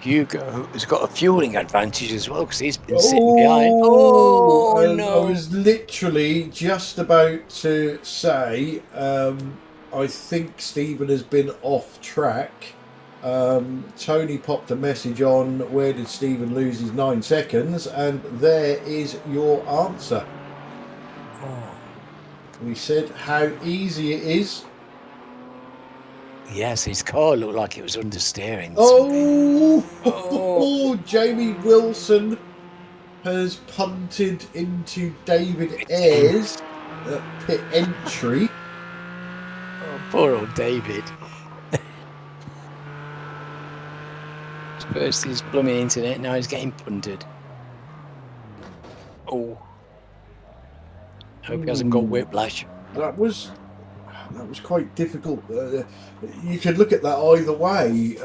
Hugo has got a fueling advantage as well, because he's been sitting behind. Oh, I no. was literally just about to say, I think Stephen has been off track. Tony popped a message on where did Stephen lose his 9 seconds, and there is your answer. Oh. We said how easy it is. Yes, his car looked like it was understeering. Oh, Jamie Wilson has punted into David Ayres at pit entry. Oh, poor old David. First he's blooming internet, now he's getting punted. Oh. Hope he hasn't got whiplash. That was quite difficult. You could look at that either way.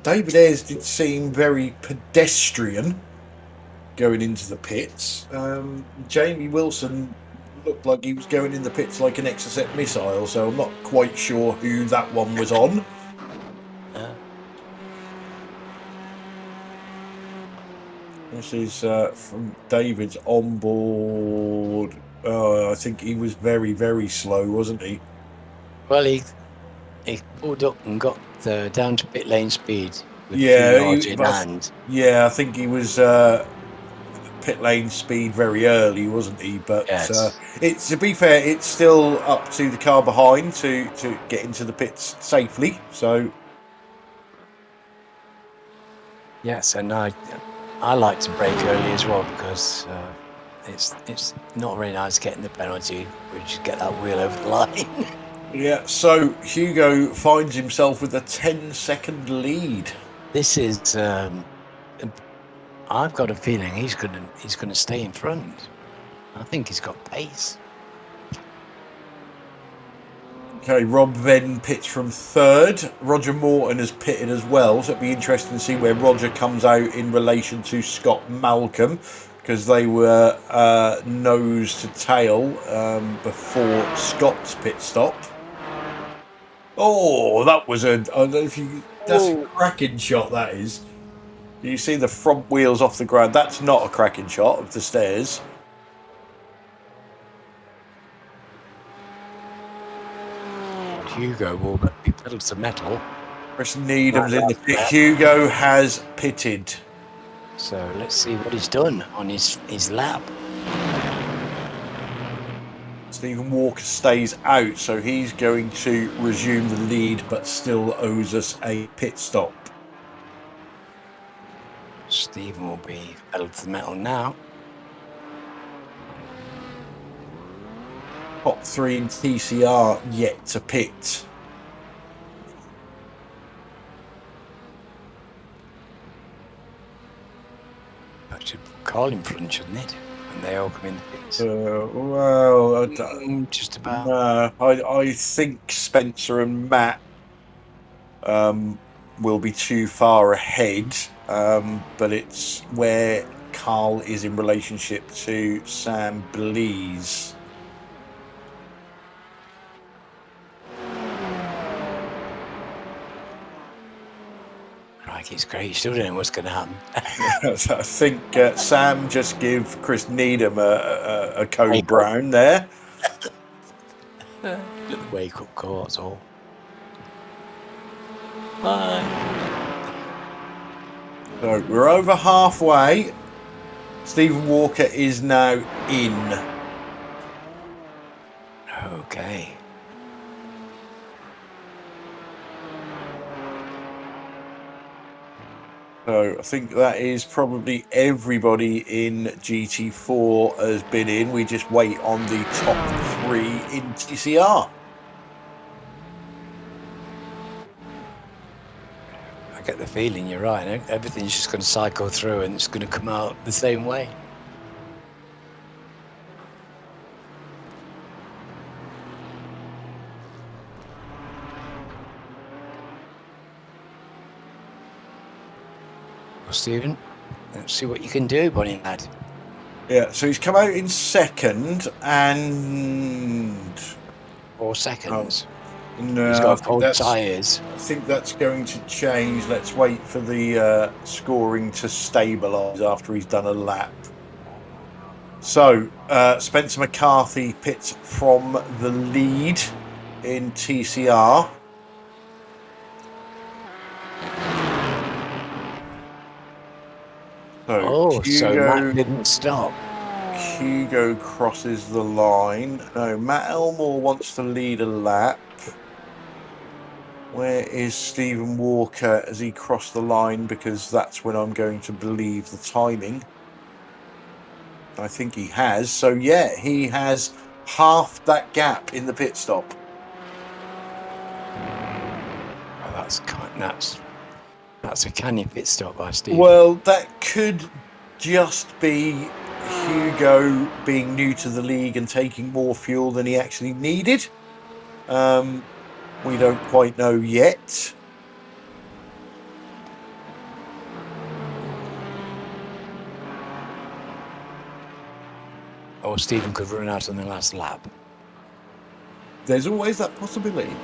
David Ayres did seem very pedestrian going into the pits. Jamie Wilson looked like he was going in the pits like an Exocet missile, so I'm not quite sure who that one was on. This is from David's onboard. I think he was very, very slow, wasn't he? Well, he pulled up and got down to pit lane speed with Yeah, in hand. Yeah, I think he was pit lane speed very early, wasn't he? But Yes. it's, to be fair, it's still up to the car behind to get into the pits safely. So Yes, and I like to brake early as well, because it's not really nice getting the penalty, we just get that wheel over the line. yeah, so Hugo finds himself with a 10-second lead. This is I've got a feeling he's gonna stay in front. I think he's got pace. Okay, Rob then pits from third. Roger Morton has pitted as well, so it'd be interesting to see where Roger comes out in relation to Scott Malcolm, because they were nose to tail before Scott's pit stop. Oh, that was I don't know if you. That's a cracking shot. That is. You see the front wheels off the ground. That's not a cracking shot of the stairs. Hugo will be pedal to metal. Chris Needham's in the pit. Hugo has pitted. So let's see what he's done on his lap. Stephen Walker stays out, so he's going to resume the lead, but still owes us a pit stop. Stephen will be pedal to the metal now. Top 3 in TCR yet to pit. I should put Carl in front, shouldn't it? And they all come in the pits. Well, I don't, just about. no, I think Spencer and Matt will be too far ahead, but it's where Carl is in relationship to Sam Blease. It's great. You still don't know what's going to happen. I think Sam just give Chris Needham a code brown there. Wake up call, that's all. Bye. So we're over halfway. Stephen Walker is now in. Okay. So I think that is probably everybody in GT4 has been in. We just wait on the top 3 in TCR. I get the feeling you're right. Everything's just going to cycle through and it's going to come out the same way. Well, Stephen, let's see what you can do, buddy lad. Yeah, so he's come out in second and 4 seconds. no, He's I got think cold that's tyres. I think that's going to change. Let's wait for the scoring to stabilise after he's done a lap. So Spencer McCarthy pits from the lead in TCR. So So Matt didn't stop. Hugo crosses the line. No, Matt Elmore wants to lead a lap. Where is Stephen Walker as he crossed the line? Because that's when I'm going to believe the timing. I think he has. So yeah, he has half that gap in the pit stop. Oh, that's a canny pit stop by Steve. Well, that could just be Hugo being new to the league and taking more fuel than he actually needed. We don't quite know yet. Or Stephen could run out on the last lap. There's always that possibility.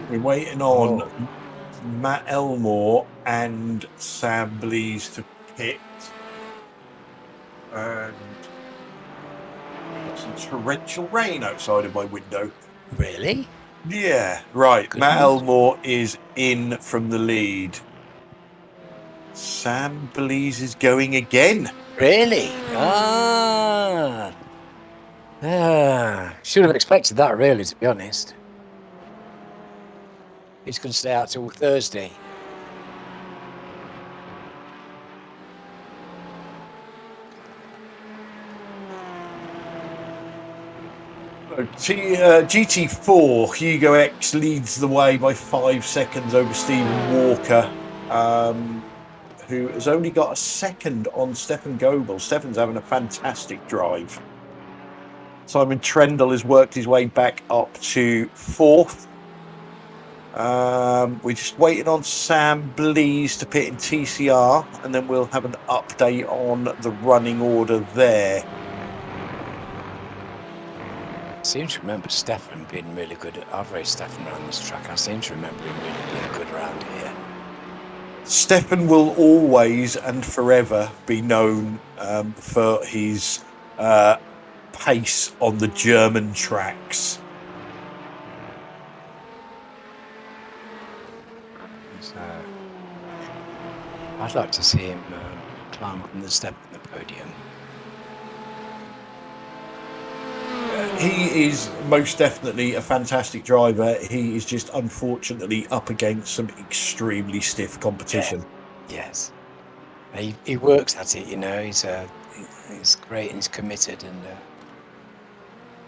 We're waiting on Matt Elmore and Sam Blease to pit. And got some torrential rain outside of my window. Really? Yeah, right. Goodness. Matt Elmore is in from the lead. Sam Blease is going again. Really? Should have expected that, really, to be honest. He's going to stay out till Thursday. GT4, Hugo X leads the way by 5 seconds over Stephen Walker, who has only got a second on Stefan Goebel. Stefan's having a fantastic drive. Simon Trendle has worked his way back up to 4th. We're just waiting on Sam Blease to pit in TCR, and then we'll have an update on the running order there. I seem to remember Stefan being really good. I've raced Stefan around this track. I seem to remember him really being good around here. Stefan will always and forever be known for his pace on the German tracks. So, I'd like to see him climb from the step on the podium. He is most definitely a fantastic driver. He is just unfortunately up against some extremely stiff competition. Yeah. Yes. He works at it, you know. He's great and he's committed, and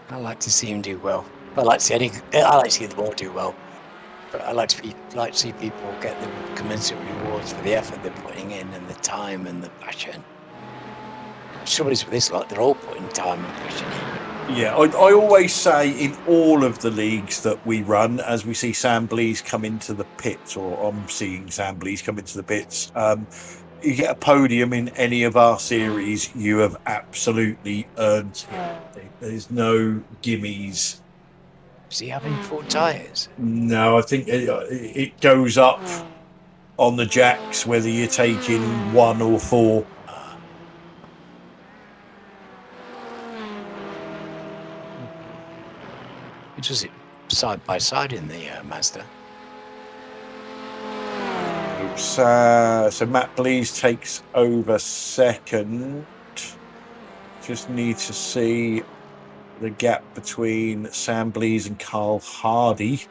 I like to see him do well. I like to see the ball do well, but I like to see people get the commensurate rewards for the effort they're putting in and the time and the passion. The trouble is with this lot, they're all putting time and passion in. Yeah, I always say in all of the leagues that we run, as we see Sam Blease come into the pits, or I'm seeing Sam Blease come into the pits, you get a podium in any of our series, you have absolutely earned it. There's no gimmies. Is he having 4 tyres? No, I think it goes up on the jacks, whether you're taking 1 or 4. Which was it side by side in the Mazda? So Matt Blease takes over second. Just need to see the gap between Sam Blease and Carl Hardy.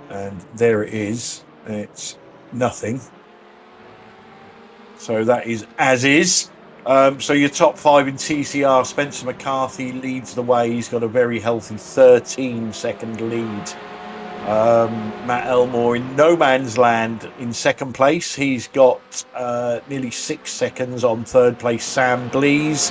And there it is. It's nothing. So that is as is. So your top 5 in TCR, Spencer McCarthy leads the way. He's got a very healthy 13-second lead. Matt Elmore in no man's land in second place. He's got nearly 6 seconds on third place. Sam Blease.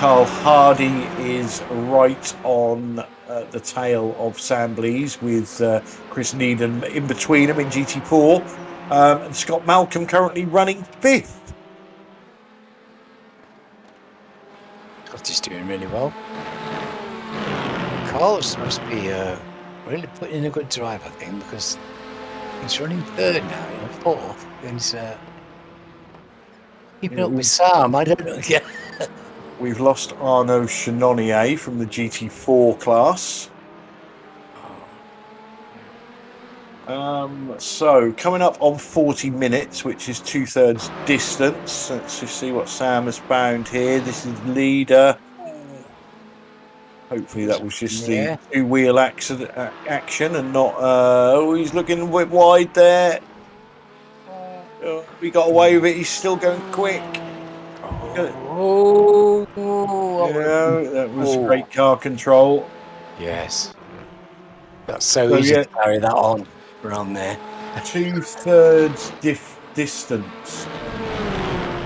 Carl Hardy is right on the tail of Sam Blease with Chris Needham in between them in GT4. And Scott Malcolm currently running 5th. Scotty's doing really well. Carl's must be really putting in a good drive, I think, because he's running 3rd now, 4th. And he's keeping up with Sam. I don't know. Yeah. We've lost Arnaud Chenonnier from the GT4 class. So coming up on 40 minutes, which is 2/3 distance. Let's just see what Sam has found here. This is leader. Hopefully that was just the 2-wheel action and not. Oh, he's looking a bit wide there. We got away with it. He's still going quick. That was great car control. Yes. That's so easy to carry that on around there. 2/3 distance.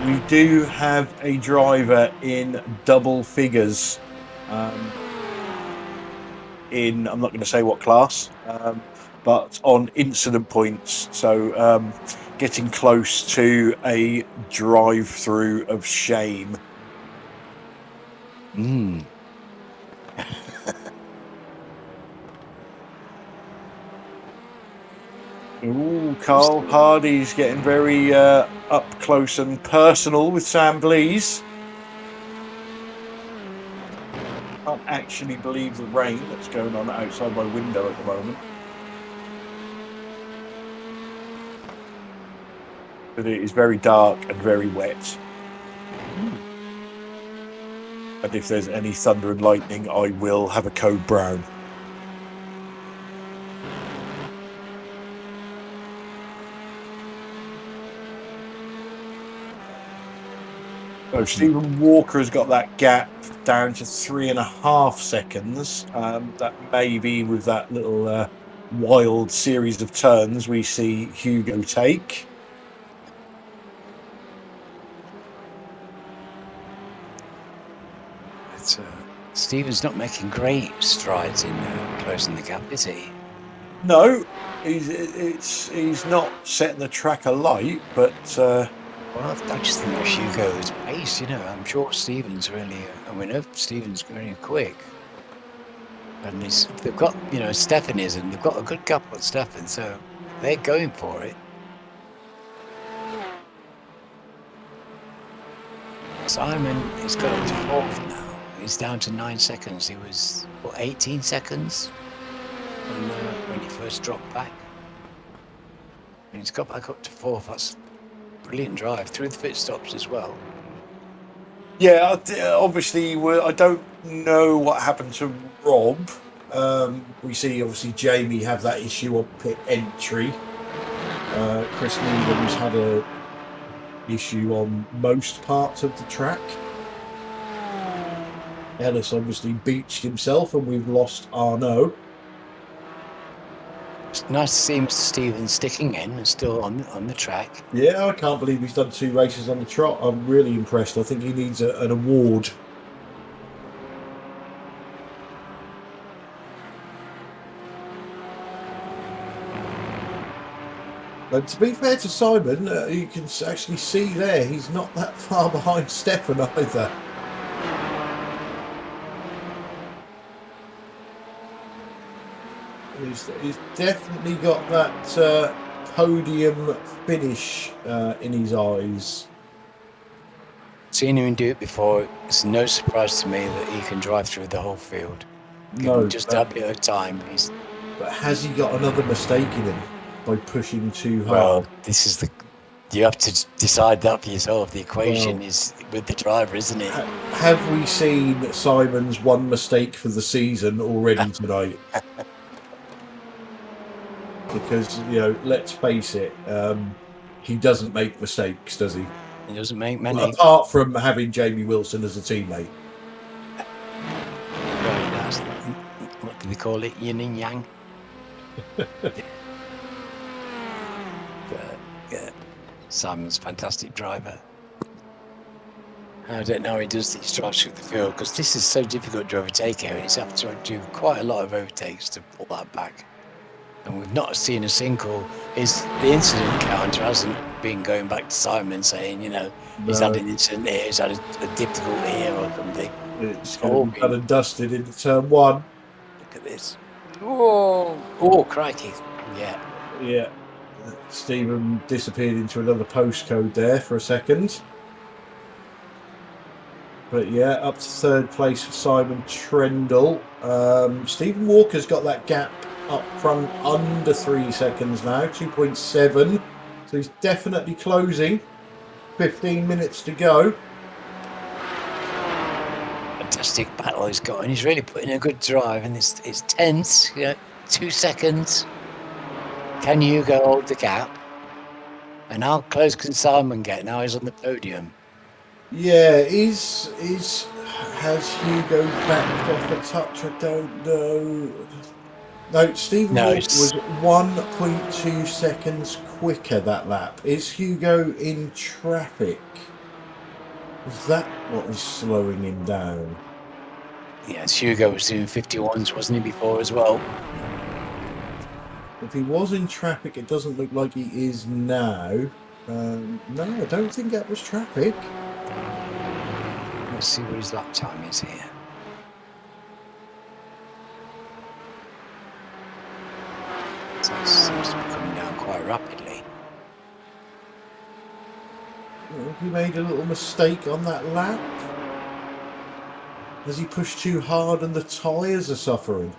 We do have a driver in double figures. I'm not going to say what class, but on incident points. So getting close to a drive-through of shame. Ooh, Carl Hardy's getting very up close and personal with Sam Blease. Can't actually believe the rain that's going on outside my window at the moment. But it is very dark and very wet. And if there's any thunder and lightning, I will have a code brown. So Stephen Walker has got that gap down to 3.5 seconds. That may be with that little wild series of turns we see Hugo take. Stephen's not making great strides in closing the gap, is he? No, he's not setting the track alight, but. Well, I just think that Hugo's pace, I'm sure Stephen's really, we know Stephen's really quick. And they've got, Stephanie's, and they've got a good couple at Stephan, so they're going for it. Simon is got up to 4th now. He's down to 9 seconds. He was, 18 seconds when he first dropped back. And he's got back up to 4th. That's brilliant drive through the pit stops as well. Yeah, obviously, I don't know what happened to Rob. We see, obviously, Jamie have that issue on pit entry. Chris Needham's had a issue on most parts of the track. Ellis obviously beached himself, and we've lost Arnaud. It's nice to see Mr. Stephen sticking in and still on the track. Yeah, I can't believe he's done 2 races on the trot. I'm really impressed. I think he needs an award. But to be fair to Simon, you can actually see there he's not that far behind Stefan either. He's definitely got that podium finish in his eyes. Seen him do it before. It's no surprise to me that he can drive through the whole field. No, just a bit of time. But has he got another mistake in him by pushing too hard? Well, this is you have to decide that for yourself. The equation is with the driver, isn't it? Have we seen Simon's one mistake for the season already tonight? Because, let's face it, he doesn't make mistakes, does he? He doesn't make many. Well, apart from having Jamie Wilson as a teammate. Very nice. What do they call it? Yin and yang? Yeah. Simon's a fantastic driver. I don't know how he does these drives through the field, because this is so difficult to overtake here, and he's have to do quite a lot of overtakes to pull that back. And we've not seen a single. The incident counter hasn't been going back to Simon saying, you know, he's had an incident here, he's had a difficulty here or something. It's going to be done and dusted into turn 1. Look at this. Whoa! Oh, crikey. Yeah. Yeah. Stephen disappeared into another postcode there for a second. But yeah, up to 3rd place for Simon Trendle. Stephen Walker's got that gap up front under 3 seconds now, 2.7. So he's definitely closing. 15 minutes to go. Fantastic battle he's got, and he's really putting a good drive, and it's tense. You know, 2 seconds. Can Hugo hold the gap? And how close can Simon get? Now he's on the podium. Yeah, has Hugo backed off a touch? I don't know. No, Stephen Walker was 1.2 seconds quicker that lap. Is Hugo in traffic? Is that what is slowing him down? Yes, Hugo was doing 51s, wasn't he, before as well? If he was in traffic, it doesn't look like he is now. No, I don't think that was traffic. Let's see what his lap time is here. So it seems to be coming down quite rapidly. He made a little mistake on that lap. Has he pushed too hard and the tyres are suffering?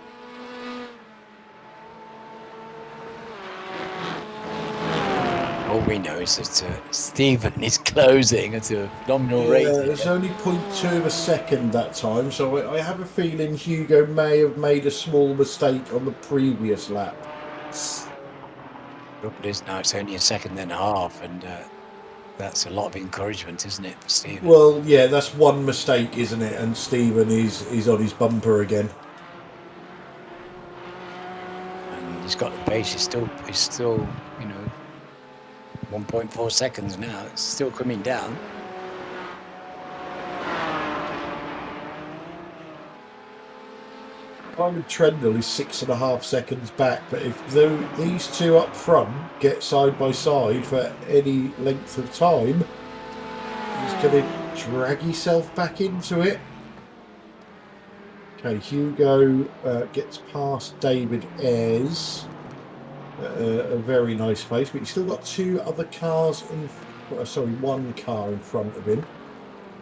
All we know is that Stephen is closing at a phenomenal rate. It's only 0.2 of a second that time, so I have a feeling Hugo may have made a small mistake on the previous lap. But it is now, it's only a second and a half, and that's a lot of encouragement, isn't it, for Stephen? Well, yeah, that's one mistake, isn't it? And Stephen is on his bumper again. And he's got the pace. He's still, you know, 1.4 seconds now. It's still coming down. Simon Trendle is 6.5 seconds back, but if these two up front get side by side for any length of time, he's going to drag himself back into it. Okay, Hugo gets past David Ayres. A very nice place, but he's still got two other cars one car in front of him.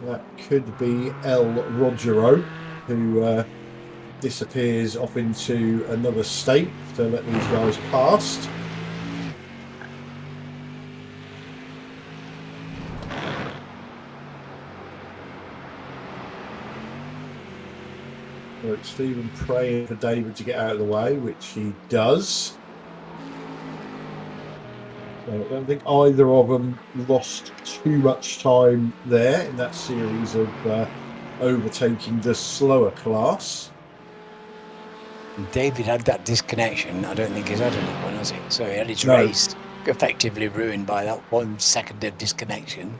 That could be El Rogero, who disappears off into another state to let these guys past. So it's Stephen praying for David to get out of the way, which he does. So I don't think either of them lost too much time there in that series of overtaking the slower class. David had that disconnection. I don't think he's had another one, has he? So he had his race effectively ruined by that 1 second of disconnection.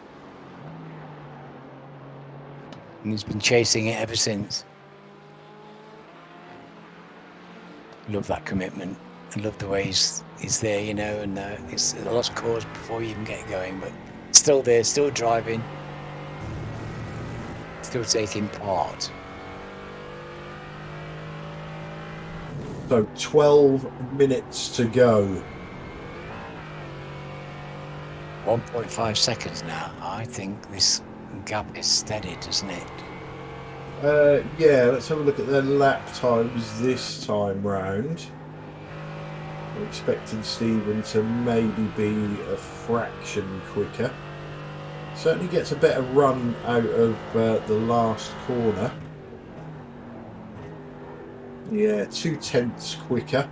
And he's been chasing it ever since. Love that commitment. I love the way he's there, you know, and it's a lost cause before you even get going, but still there, still driving, still taking part. So 12 minutes to go. 1.5 seconds now. I think this gap is steady, doesn't it? Yeah, let's have a look at their lap times this time round. We're expecting Stephen to maybe be a fraction quicker. Certainly gets a better run out of the last corner. Yeah, 0.2 quicker.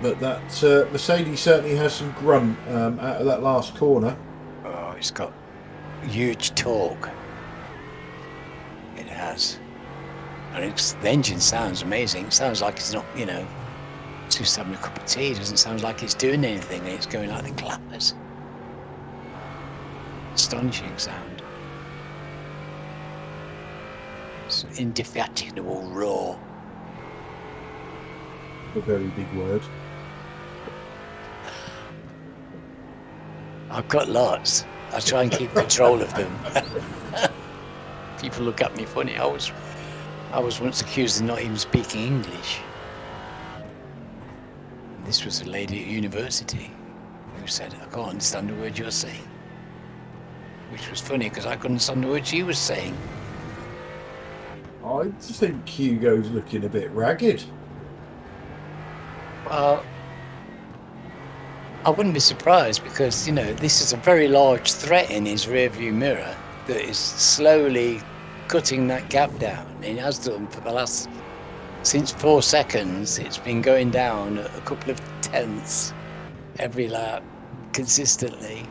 But that Mercedes certainly has some grunt out of that last corner. Oh, it's got huge torque. It has. And the engine sounds amazing. It sounds like it's not, you know, it's just having a cup of tea. It doesn't sound like it's doing anything. It's going like the clappers. astonishing sound. It's indefatigable roar. A very big word. I've got lots. I try and keep control of them. People look at me funny. I was once accused of not even speaking English. This was a lady at university who said, I can't understand a word you're saying. Which was funny because I couldn't understand the word she was saying. I just think Hugo's looking a bit ragged. Well, I wouldn't be surprised because, you know, this is a very large threat in his rearview mirror that is slowly cutting that gap down. It has done for the last, since 4 seconds, it's been going down a couple of tenths every lap consistently.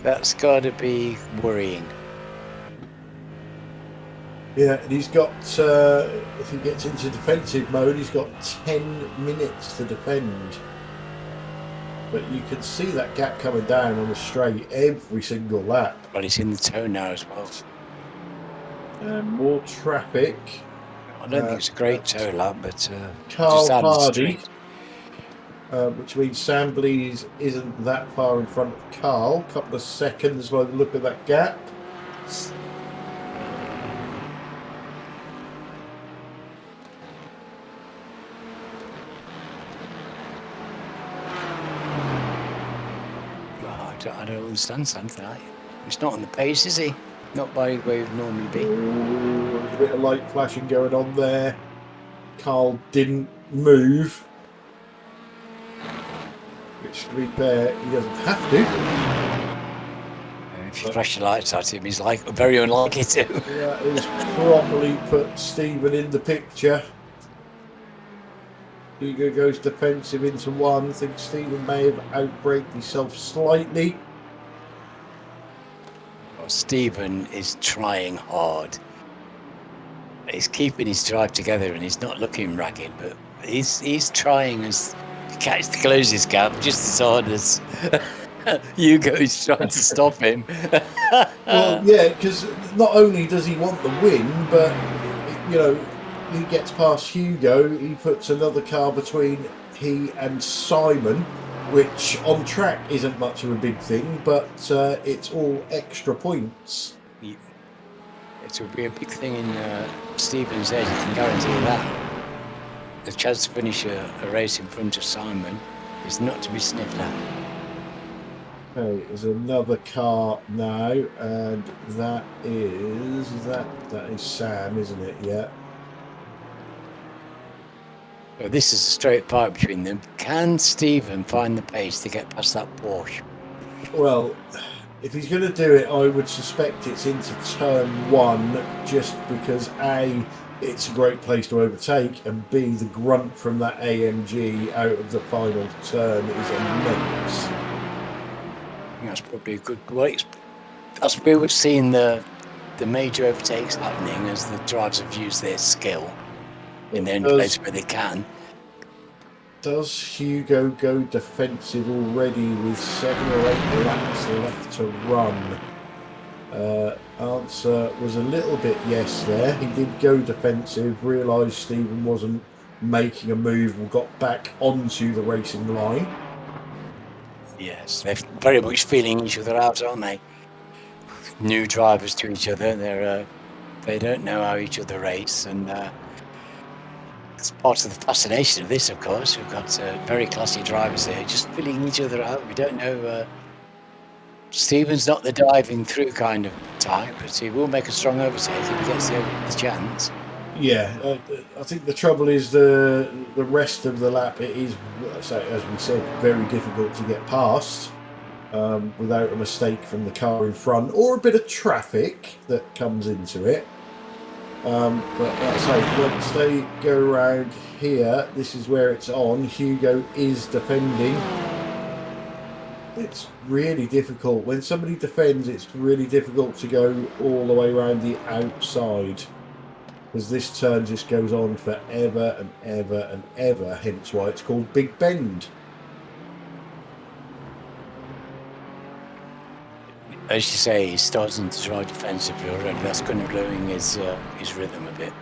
That's got to be worrying. Yeah, and he's got, if he gets into defensive mode, he's got 10 minutes to defend. But you can see that gap coming down on the straight every single lap. Well, he's in the toe now as well. And more traffic. I don't think it's a great toe lap, but Carl just out of the Hardy, street. which means Sam Blees isn't that far in front of Carl. A couple of seconds by the look of that gap. I don't understand something. He's not on the pace, is he? Not by where he'd normally be. Ooh, there's a bit of light flashing going on there. Carl didn't move. Which, to be fair, he doesn't have to. If you flash the lights at him, he's like very unlikely to. Yeah, he's probably put Stephen in the picture. Hugo goes defensive into one. I think Stephen may have outbraked himself slightly. Well, Stephen is trying hard. He's keeping his drive together and he's not looking ragged, but he's trying to close his gap just as hard as Hugo is trying to stop him. Well, yeah, because not only does he want the win, but, you know, he gets past Hugo, he puts another car between he and Simon, which on track isn't much of a big thing, but it's all extra points. It will be a big thing in Stephen's head, you can guarantee that. The chance to finish a race in front of Simon is not to be sniffed at. Okay, there's another car now, and that is Sam, isn't it? Yeah. Well, this is a straight fight between them. Can Stephen find the pace to get past that Porsche? Well, if he's going to do it, I would suspect it's into turn one, just because A, it's a great place to overtake, and B, the grunt from that AMG out of the final turn is immense. I think that's probably a good way. That's where we've seen the major overtakes happening as the drivers have used their skill in the only place where they can. Does Hugo go defensive already with 7 or 8 laps left to run? Answer was a little bit yes there. He did go defensive, realised Stephen wasn't making a move and got back onto the racing line. Yes, they're very much feeling each other out, aren't they? New drivers to each other. They don't know how each other race, and it's part of the fascination of this, of course. We've got very classy drivers here, just filling each other out. We don't know. Stephen's not the diving through kind of type, but he will make a strong overtake if he gets the chance. Yeah, I think the trouble is the rest of the lap. It is, as we said, very difficult to get past without a mistake from the car in front or a bit of traffic that comes into it. But like I say, once they go around here, this is where it's on. Hugo is defending. It's really difficult. When somebody defends, it's really difficult to go all the way around the outside, because this turn just goes on forever and ever and ever, hence why it's called Big Bend. As you say, he's starting to drive defensively already. That's going to ruin his rhythm a bit.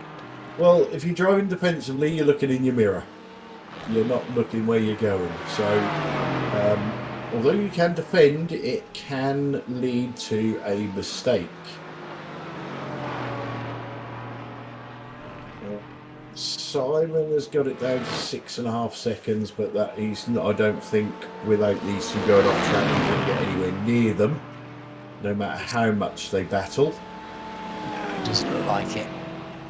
Well, if you're driving defensively, you're looking in your mirror. You're not looking where you're going. So, although you can defend, it can lead to a mistake. Simon has got it down to 6.5 seconds, but that he's not. I don't think without these two going off track, he's going to get anywhere near them, no matter how much they battle. No, it doesn't look like it.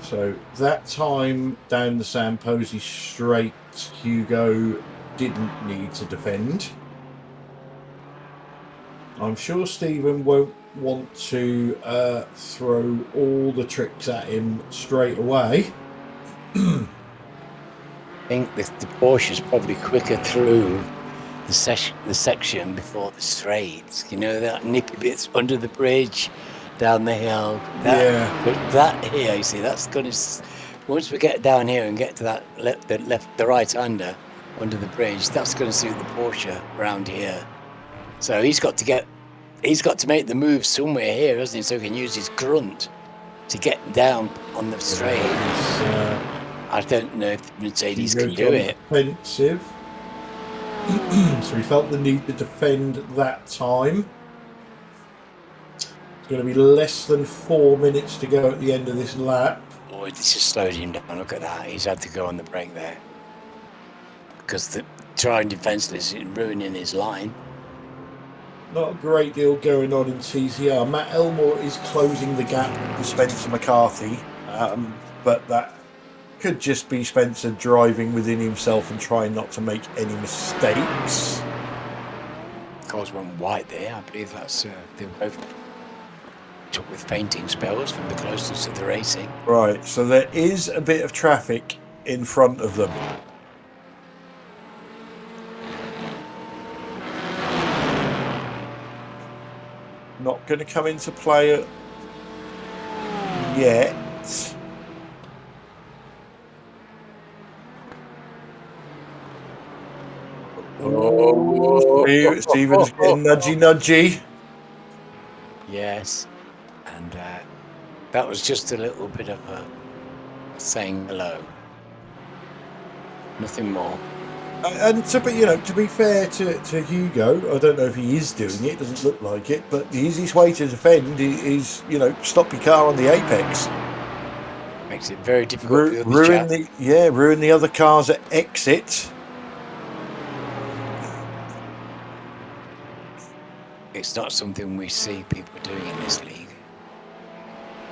So that time down the Samposi straight, Hugo didn't need to defend. I'm sure Stephen won't want to throw all the tricks at him straight away. I think the Porsche's probably quicker through the section before the straights. You know, that nippy bits under the bridge, down the hill. That here, you see, that's going to... Once we get down here and get to that the right-hander under the bridge, that's going to suit the Porsche around here. So he's got to make the move somewhere here, hasn't he? So he can use his grunt to get down on the straight. I don't know if Mercedes can do it. Defensive. So he felt the need to defend that time. It's going to be less than 4 minutes to go at the end of this lap. Boy, this has slowed him down. Look at that. He's had to go on the brake there. Because the trying defenseless is ruining his line. Not a great deal going on in TCR. Matt Elmore is closing the gap with Spencer McCarthy. But that could just be Spencer driving within himself and trying not to make any mistakes. Cars went white there. I believe that's they both took with fainting spells from the closeness of the racing. Right, so there is a bit of traffic in front of them. Not going to come into play yet. Oh, Stephen's getting nudgy. Yes, and that was just a little bit of a saying hello. Nothing more. And to be fair to Hugo, I don't know if he is doing it. Doesn't look like it, but the easiest way to defend is stop your car on the apex. Makes it very difficult. Ruin the other cars at exit. It's not something we see people doing in this league.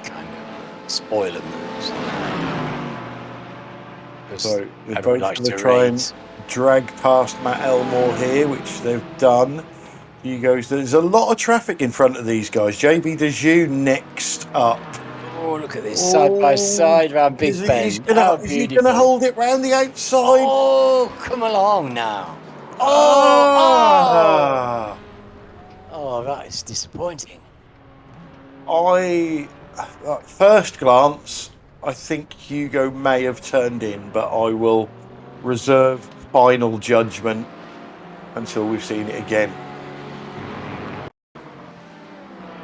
Kind of spoiler moves. So they're both going to try and drag past Matt Elmore here, which they've done. There's a lot of traffic in front of these guys. JB Dejoux next up. Oh, look at this, side by side round Big Ben. Is he going to hold it round the outside? Oh, come along now. Oh, that is disappointing. At first glance, I think Hugo may have turned in, but I will reserve final judgment until we've seen it again.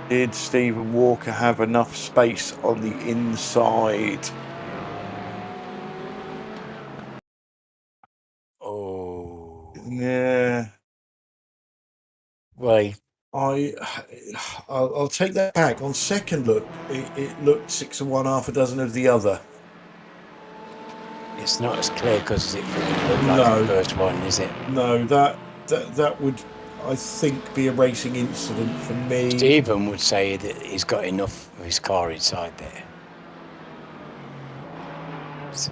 Did Stephen Walker have enough space on the inside? Oh. Yeah. Well, I'll take that back. On second look, it looked 6 of one, half a dozen of the other. It's not as clear because it looked like the first one, is it? No, that would, I think, be a racing incident for me. Stephen would say that he's got enough of his car inside there. So,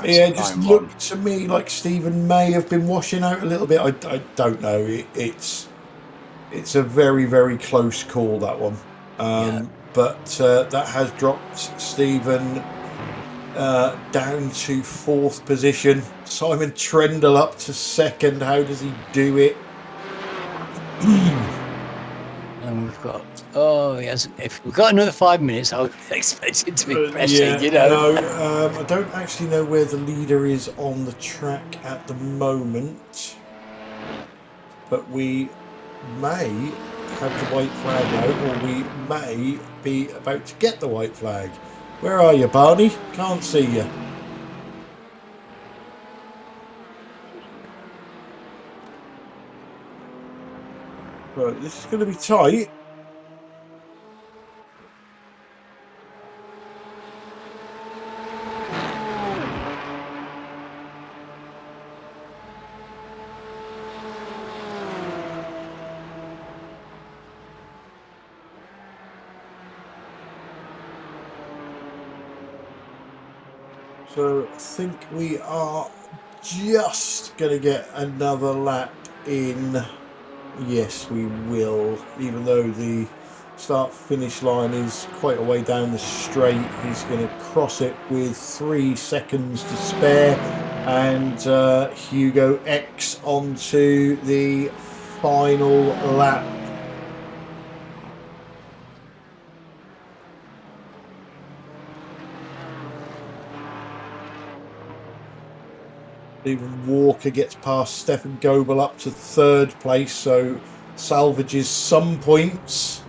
yeah, it just looked to me like Stephen may have been washing out a little bit. I don't know. It's a very, very close call, that one. But that has dropped Stephen down to 4th position. Simon Trendle up to 2nd. How does he do it? And we've got, yes, if we've got another 5 minutes, I would expect it to be pressing, No, I don't actually know where the leader is on the track at the moment, but we may have the white flag out, or we may be about to get the white flag. Where are you, Barney? Can't see you. Right, this is going to be tight. So I think we are just going to get another lap in. Yes, we will. Even though the start-finish line is quite a way down the straight, he's going to cross it with 3 seconds to spare. And Hugo X onto the final lap. Stephen Walker gets past Stefan Goebel up to 3rd place, so salvages some points.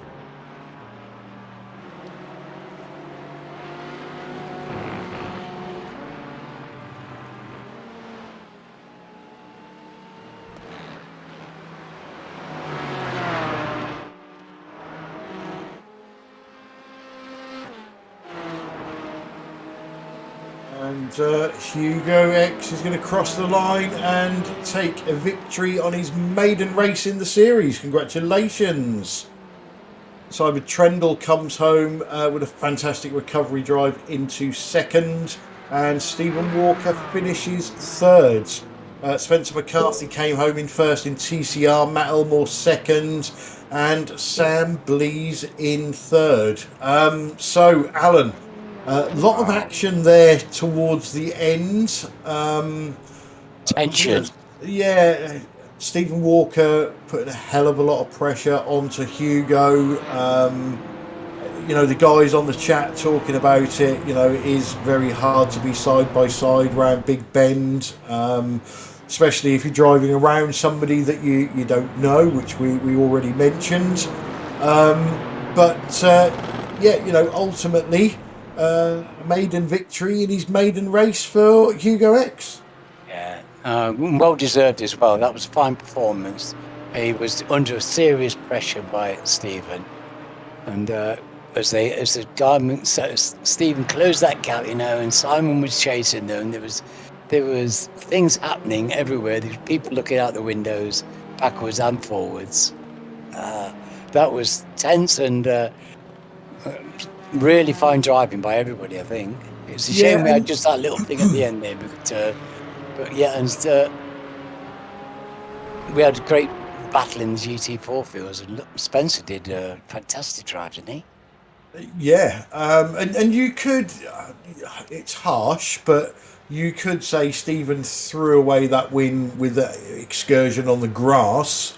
And Hugo X is going to cross the line and take a victory on his maiden race in the series. Congratulations. Simon Trendle comes home with a fantastic recovery drive into 2nd. And Stephen Walker finishes 3rd. Spencer McCarthy came home in 1st in TCR. Matt Elmore 2nd. And Sam Blees in 3rd. So, Alan, a lot of action there towards the end. Tension. Yeah, Stephen Walker putting a hell of a lot of pressure onto Hugo. The guys on the chat talking about it. It is very hard to be side by side around Big Bend, especially if you're driving around somebody that you don't know, which we already mentioned. Ultimately, maiden victory in his maiden race for Hugo X. Yeah, well deserved as well. That was a fine performance. He was under serious pressure by Stephen, and as the garment, Stephen closed that gap, and Simon was chasing them. There was things happening everywhere. There were people looking out the windows, backwards and forwards. That was tense and really fine driving by everybody. I think it's a shame we had just that little thing at the end there, but yeah, and we had a great battle in the GT4 fields, and Spencer did a fantastic drive, didn't he? Yeah, and you could, it's harsh, but you could say Stephen threw away that win with the excursion on the grass,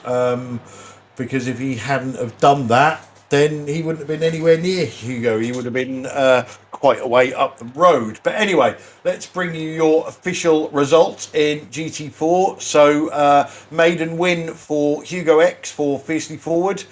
because if he hadn't have done that, then he wouldn't have been anywhere near Hugo. He would have been quite a way up the road. But anyway, let's bring you your official results in GT4. So maiden win for Hugo X for Fiercely Forward.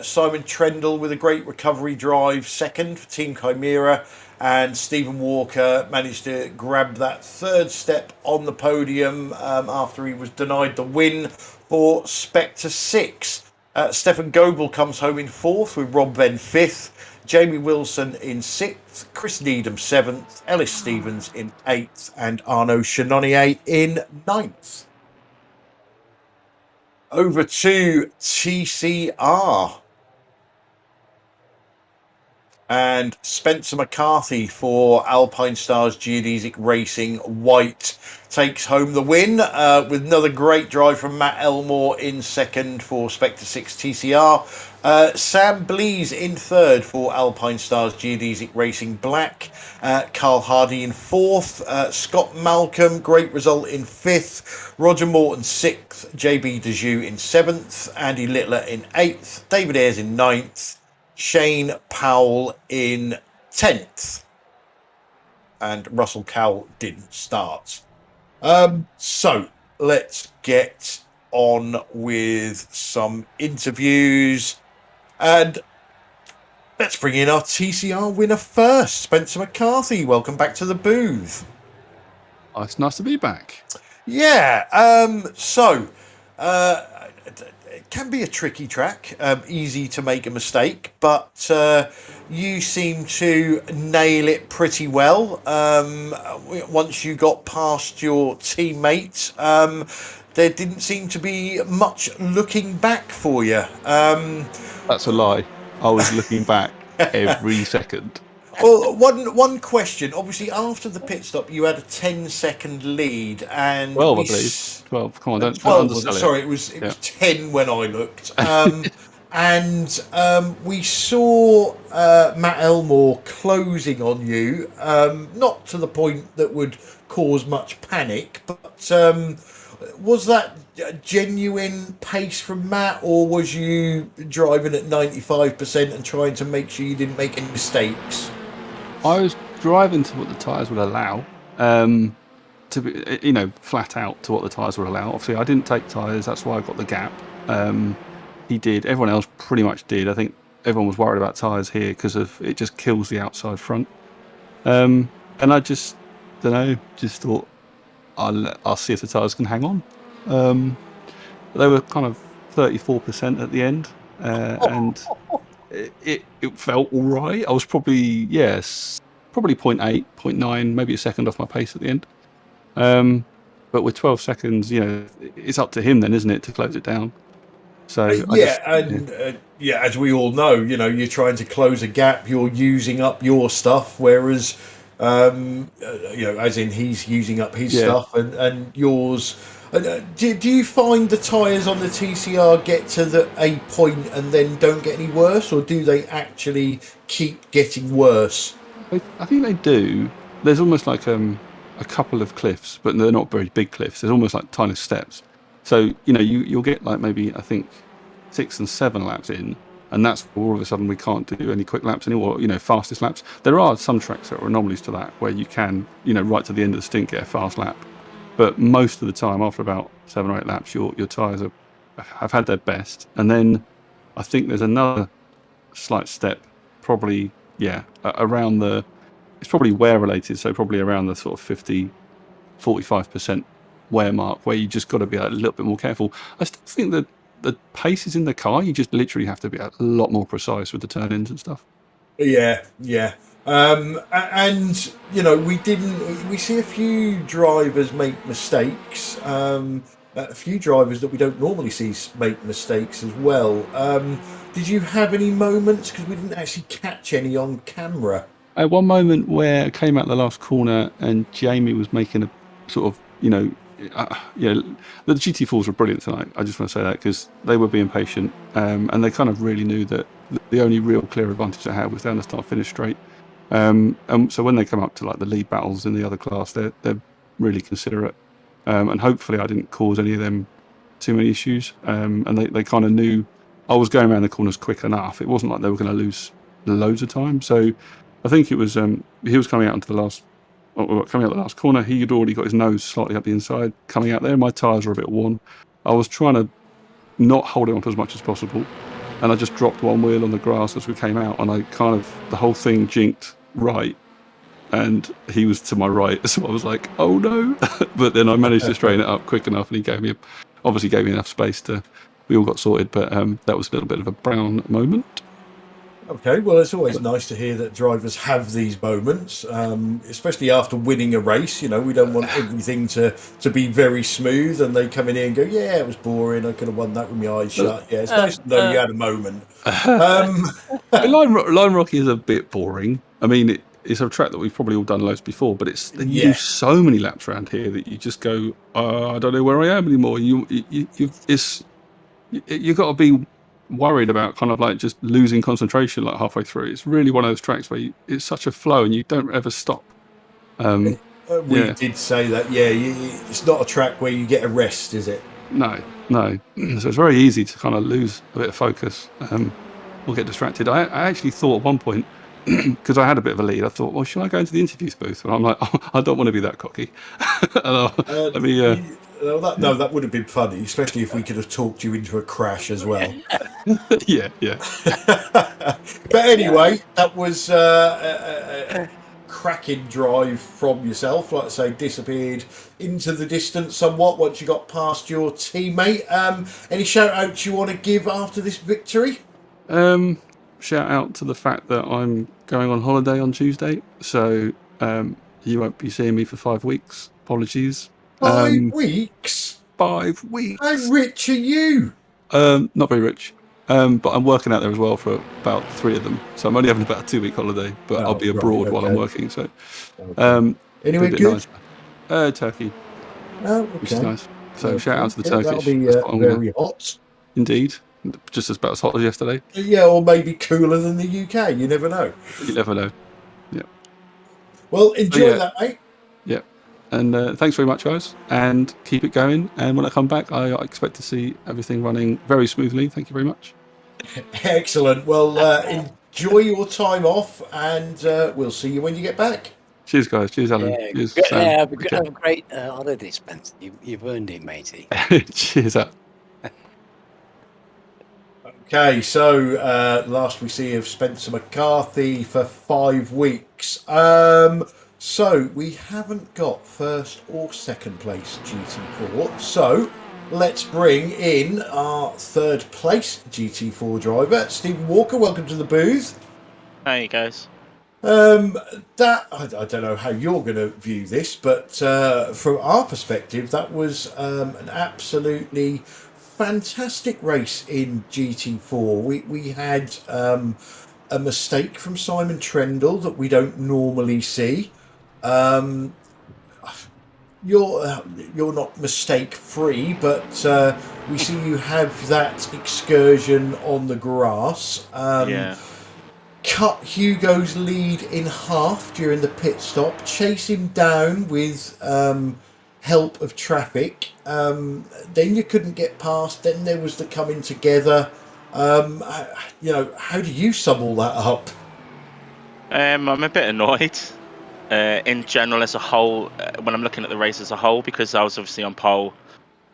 Simon Trendle with a great recovery drive, 2nd for Team Chimera. And Stephen Walker managed to grab that 3rd step on the podium after he was denied the win for Spectre 6. Stefan Goebel comes home in 4th with Rob Venn 5th, Jamie Wilson in 6th, Chris Needham 7th, Ellis Stevens in 8th, and Arnaud Chenonnier in 9th. Over to TCR. And Spencer McCarthy for Alpine Stars Geodesic Racing White takes home the win with another great drive from Matt Elmore in 2nd for Spectre 6 TCR. Sam Blees in 3rd for Alpine Stars Geodesic Racing Black. Carl Hardy in 4th. Scott Malcolm, great result in 5th. Roger Morton 6th. JB Dejoux in 7th. Andy Littler in 8th. David Ayres in 9th. Shane Powell in 10th, and Russell Cowell didn't start. So let's get on with some interviews. And let's bring in our TCR winner first, Spencer McCarthy. Welcome back to the booth. Oh, it's nice to be back. Yeah, it can be a tricky track, easy to make a mistake, but you seem to nail it pretty well. Once you got past your teammates, there didn't seem to be much looking back for you. That's a lie. I was looking back every second. Well, one question. Obviously, after the pit stop, you had a 10-second lead, and 12, I believe. 12. Come on, don't 12 was it? undersell it. Sorry, it was 10 when I looked. And we saw Matt Elmore closing on you, not to the point that would cause much panic, but was that a genuine pace from Matt, or was you driving at 95% and trying to make sure you didn't make any mistakes? I was driving to what the tyres would allow, to be, flat out to what the tyres would allow. Obviously, I didn't take tyres, that's why I got the gap. He did. Everyone else pretty much did. I think everyone was worried about tyres here because of it just kills the outside front. And I just thought I'll see if the tyres can hang on. They were kind of 34% at the end, and it felt all right. I was probably 0.8, 0.9, maybe a second off my pace at the end. But with 12 seconds, it's up to him then, isn't it, to close it down? So as we all know, you're trying to close a gap. You're using up your stuff, whereas as in he's using up his stuff and yours. Do you find the tyres on the TCR get to a point and then don't get any worse, or do they actually keep getting worse? I think they do. There's almost like a couple of cliffs, but they're not very big cliffs. There's almost like tiny steps. So, you'll get like maybe, I think, 6 and 7 laps in, and that's all of a sudden we can't do any quick laps anymore, fastest laps. There are some tracks that are anomalies to that, where you can, right to the end of the stint get a fast lap. But most of the time, after about 7 or 8 laps, your tyres have had their best. And then I think there's another slight step, probably, around it's probably wear related, so probably around the sort of 50, 45% wear mark, where you just got to be a little bit more careful. I still think that the pace is in the car. You just literally have to be a lot more precise with the turn-ins and stuff. Yeah. And we see a few drivers make mistakes, a few drivers that we don't normally see make mistakes as well. Did you have any moments, because we didn't actually catch any on camera? I had one moment where I came out the last corner and Jamie was making a sort of the GT4s were brilliant tonight. I just want to say that, because they were being patient, and they kind of really knew that the only real clear advantage they had was down the start-finish straight. And so when they come up to like the lead battles in the other class, they're really considerate, and hopefully I didn't cause any of them too many issues. And they kind of knew I was going around the corners quick enough. It wasn't like they were going to lose loads of time. So I think it was he was coming out into the last corner. He had already got his nose slightly up the inside coming out there. My tyres were a bit worn. I was trying to not hold it on for as much as possible, and I just dropped one wheel on the grass as we came out, and the whole thing jinked right, and he was to my right, so I was like, oh no. But then I managed to straighten it up quick enough, and he gave me enough space we all got sorted, but that was a little bit of a brown moment. Okay, well, it's always nice to hear that drivers have these moments, especially after winning a race. We don't want everything to be very smooth, and they come in here and go, yeah, it was boring, I could have won that with my eyes shut. Yeah, it's nice to know you had a moment. Line Rocky is a bit boring. I mean, it's a track that we've probably all done loads before, but you do so many laps around here that you just go, I don't know where I am anymore. You've got to be worried about kind of like just losing concentration like halfway through. It's really one of those tracks where it's such a flow and you don't ever stop. We did say that, it's not a track where you get a rest, is it? No. So it's very easy to kind of lose a bit of focus or get distracted. I actually thought at one point, because I had a bit of a lead, I thought, well, should I go into the interviews booth? And I'm like, I don't want to be that cocky. that would have been funny, especially if we could have talked you into a crash as well. Yeah. But anyway, that was a cracking drive from yourself. Like I say, disappeared into the distance somewhat once you got past your teammate. Any shout outs you want to give after this victory? Shout out to the fact that I'm going on holiday on Tuesday, so you won't be seeing me for 5 weeks. Apologies. 5 weeks? 5 weeks. How rich are you? Not very rich. But I'm working out there as well for about 3 of them. So I'm only having about a 2-week holiday, but I'll be abroad while I'm working. So Anyway, be a bit good. nicer. Turkey, which is nice. So shout out to the Turkish. That'll be That's what I'm gonna- very hot. Indeed, just about as hot as yesterday. Yeah, or maybe cooler than the UK. You never know. You never know. Yeah. Well, enjoy that, mate. Yeah. And thanks very much, guys. And keep it going. And when I come back, I expect to see everything running very smoothly. Thank you very much. Excellent. Well, enjoy your time off, and we'll see you when you get back. Cheers, guys. Cheers, Alan. Yeah, Cheers, good, Sam. yeah, have a great holiday, Spencer. You've earned it, matey. Cheers, Al. Okay, so last we see of Spencer McCarthy for 5 weeks. So we haven't got first or second place GT4. So let's bring in our third place GT4 driver, Stephen Walker. Welcome to the booth. Hey guys. That I don't know how you're going to view this, but from our perspective, that was an absolutely fantastic race in GT4. We had a mistake from Simon Trendle that we don't normally see. You're not mistake free, but we see you have that excursion on the grass. Yeah. Cut Hugo's lead in half during the pit stop, chase him down with help of traffic. Then you couldn't get past. Then there was the coming together. How do you sum all that up? I'm a bit annoyed in general as a whole when I'm looking at the race as a whole, because I was obviously on pole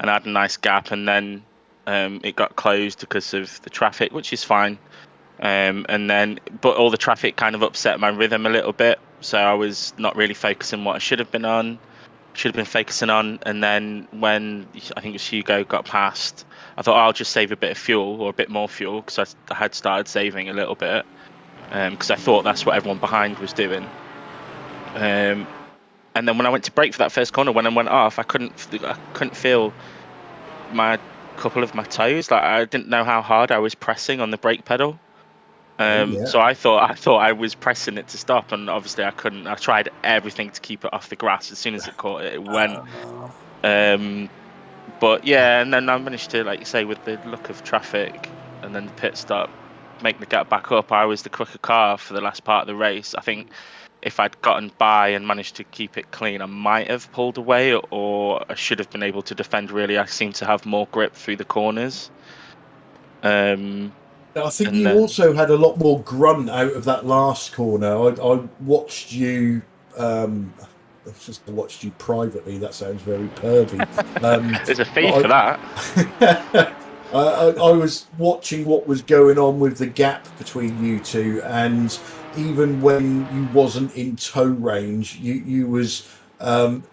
and I had a nice gap, and then it got closed because of the traffic, which is fine. But all the traffic kind of upset my rhythm a little bit, so I was not really focusing what I should have been focusing on. And then when I think it was Hugo got past, I thought I'll just save a bit of fuel, or a bit more fuel, because I had started saving a little bit, because I thought that's what everyone behind was doing. And then when I went to brake for that first corner, when I went off, I couldn't feel my couple of my toes. Like, I didn't know how hard I was pressing on the brake pedal. So I thought I was pressing it to stop, and obviously I couldn't. I tried everything to keep it off the grass. As soon as it caught it, it went. But yeah, and then I managed to, like you say, with the look of traffic and then the pit stop, make the gap back up. I was the quicker car for the last part of the race. I think if I'd gotten by and managed to keep it clean, I might have pulled away, or I should have been able to defend. Really, I seem to have more grip through the corners. I think you also had a lot more grunt out of that last corner. I watched you. I watched you privately. That sounds very pervy. There's a fee for that. I was watching what was going on with the gap between you two, and even when you wasn't in tow range, you was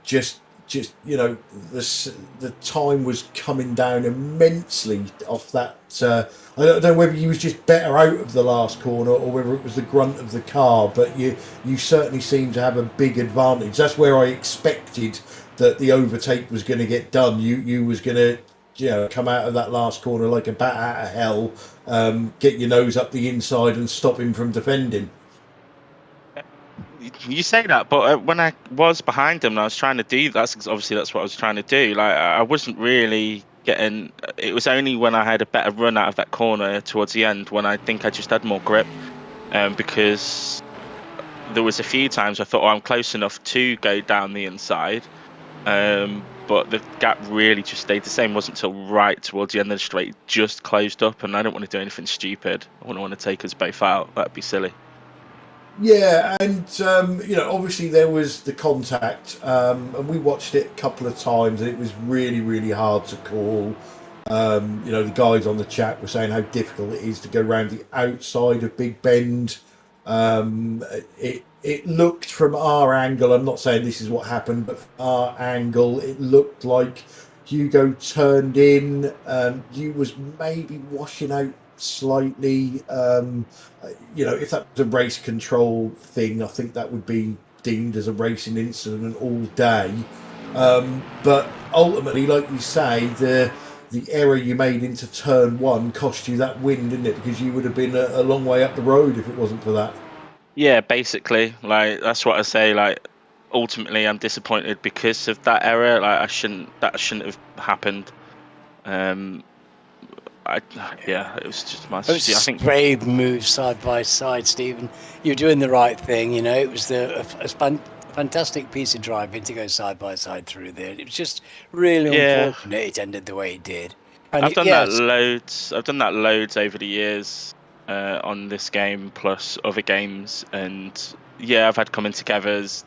just the time was coming down immensely off that. I don't know whether you was just better out of the last corner or whether it was the grunt of the car, but you certainly seem to have a big advantage. That's where I expected that the overtake was going to get done. You was going to come out of that last corner like a bat out of hell, get your nose up the inside and stop him from defending. You say that, but when I was behind him and I was trying to do that's what I was trying to do. Like, I wasn't really getting. It was only when I had a better run out of that corner towards the end when I think I just had more grip, because there was a few times I thought, I'm close enough to go down the inside, but the gap really just stayed the same. It wasn't until right towards the end of the straight just closed up, and I don't want to do anything stupid. I wouldn't want to take us both out. That'd be silly. Yeah, and obviously there was the contact, and we watched it a couple of times, and it was really, really hard to call. The guys on the chat were saying how difficult it is to go around the outside of Big Bend. It looked from our angle, I'm not saying this is what happened, but from our angle, it looked like Hugo turned in. You was maybe washing out slightly. If that was a race control thing, I think that would be deemed as a racing incident all day. But ultimately, like you say, the error you made into turn one cost you that win, didn't it? Because you would have been a long way up the road if it wasn't for that. Yeah, basically, like that's what I say. Like, ultimately, I'm disappointed because of that error. Like, that shouldn't have happened. It was just my. It was I think brave move side by side, Stephen. You're doing the right thing. It was a fantastic piece of driving to go side by side through there. It was just really unfortunate it ended the way it did. And I've done that loads. I've done that loads over the years on this game plus other games, and I've had coming togethers.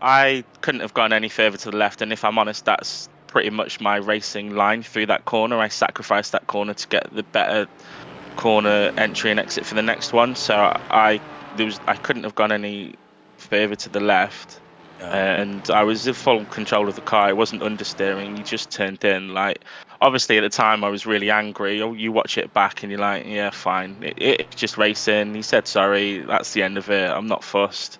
I couldn't have gone any further to the left, and if I'm honest, that's pretty much my racing line through that corner. I sacrificed that corner to get the better corner entry and exit for the next one. So I couldn't have gone any further to the left. And I was in full control of the car. I wasn't understeering. You just turned in. Like, obviously at the time I was really angry. You watch it back and you're like, yeah, fine. It's just racing. He said sorry. That's the end of it. I'm not fussed.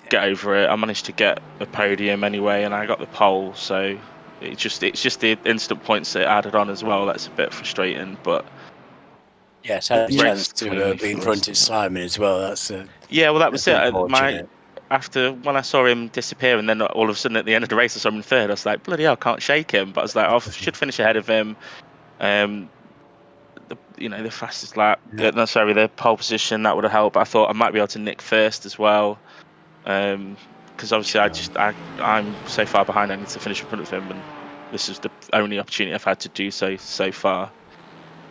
Get over it. I managed to get a podium anyway, and I got the pole. So it's just the instant points that added on as well. That's a bit frustrating, but yes, had a chance to be in front of Simon as well. That's well, that was it. After when I saw him disappear, and then all of a sudden at the end of the race, I saw him in third. I was like, bloody hell, I can't shake him. But I was like, I should finish ahead of him. The fastest lap. The pole position that would have helped. I thought I might be able to nick first as well. Because obviously I'm so far behind. I need to finish in front of him, and this is the only opportunity I've had to do so far.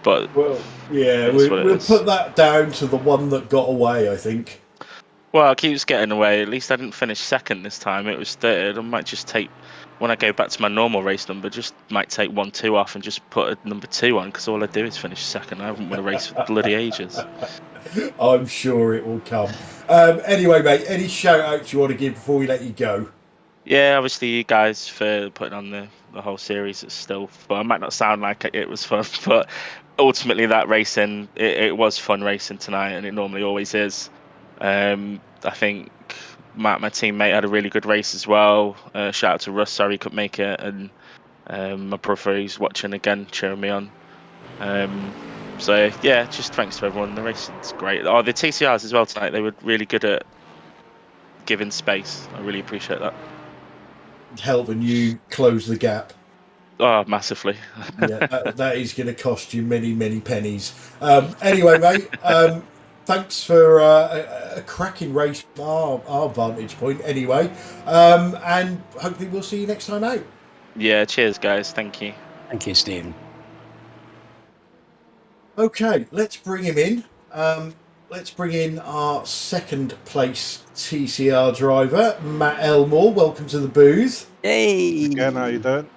But we'll put that down to the one that got away, I think. Well, it keeps getting away. At least I didn't finish second this time. It was third. I might just take, when I go back to my normal race number, might take 1-2 off and just put a number 2 on, because all I do is finish second. I haven't won a race for bloody ages. I'm sure it will come. Anyway, mate, any shout outs you want to give before we let you go? Yeah, obviously you guys for putting on the whole series. It's still fun. It might not sound like it was fun, but ultimately that racing, it was fun racing tonight, and it normally always is. I think my teammate had a really good race as well. Shout out to Russ, sorry he couldn't make it, and my brother, he's watching again, cheering me on. Just thanks to everyone. The racing's great. Oh, the TCRs as well tonight, they were really good at giving space. I really appreciate that. Helping you close the gap. Oh, massively. That is going to cost you many, many pennies. Anyway, mate, thanks for a cracking race from our vantage point anyway. And hopefully we'll see you next time out. Yeah, cheers, guys. Thank you. Thank you, Stephen. Okay, let's bring him in. Let's bring in our second place TCR driver, Matt Elmore. Welcome to the booth. Hey. Again, how you doing?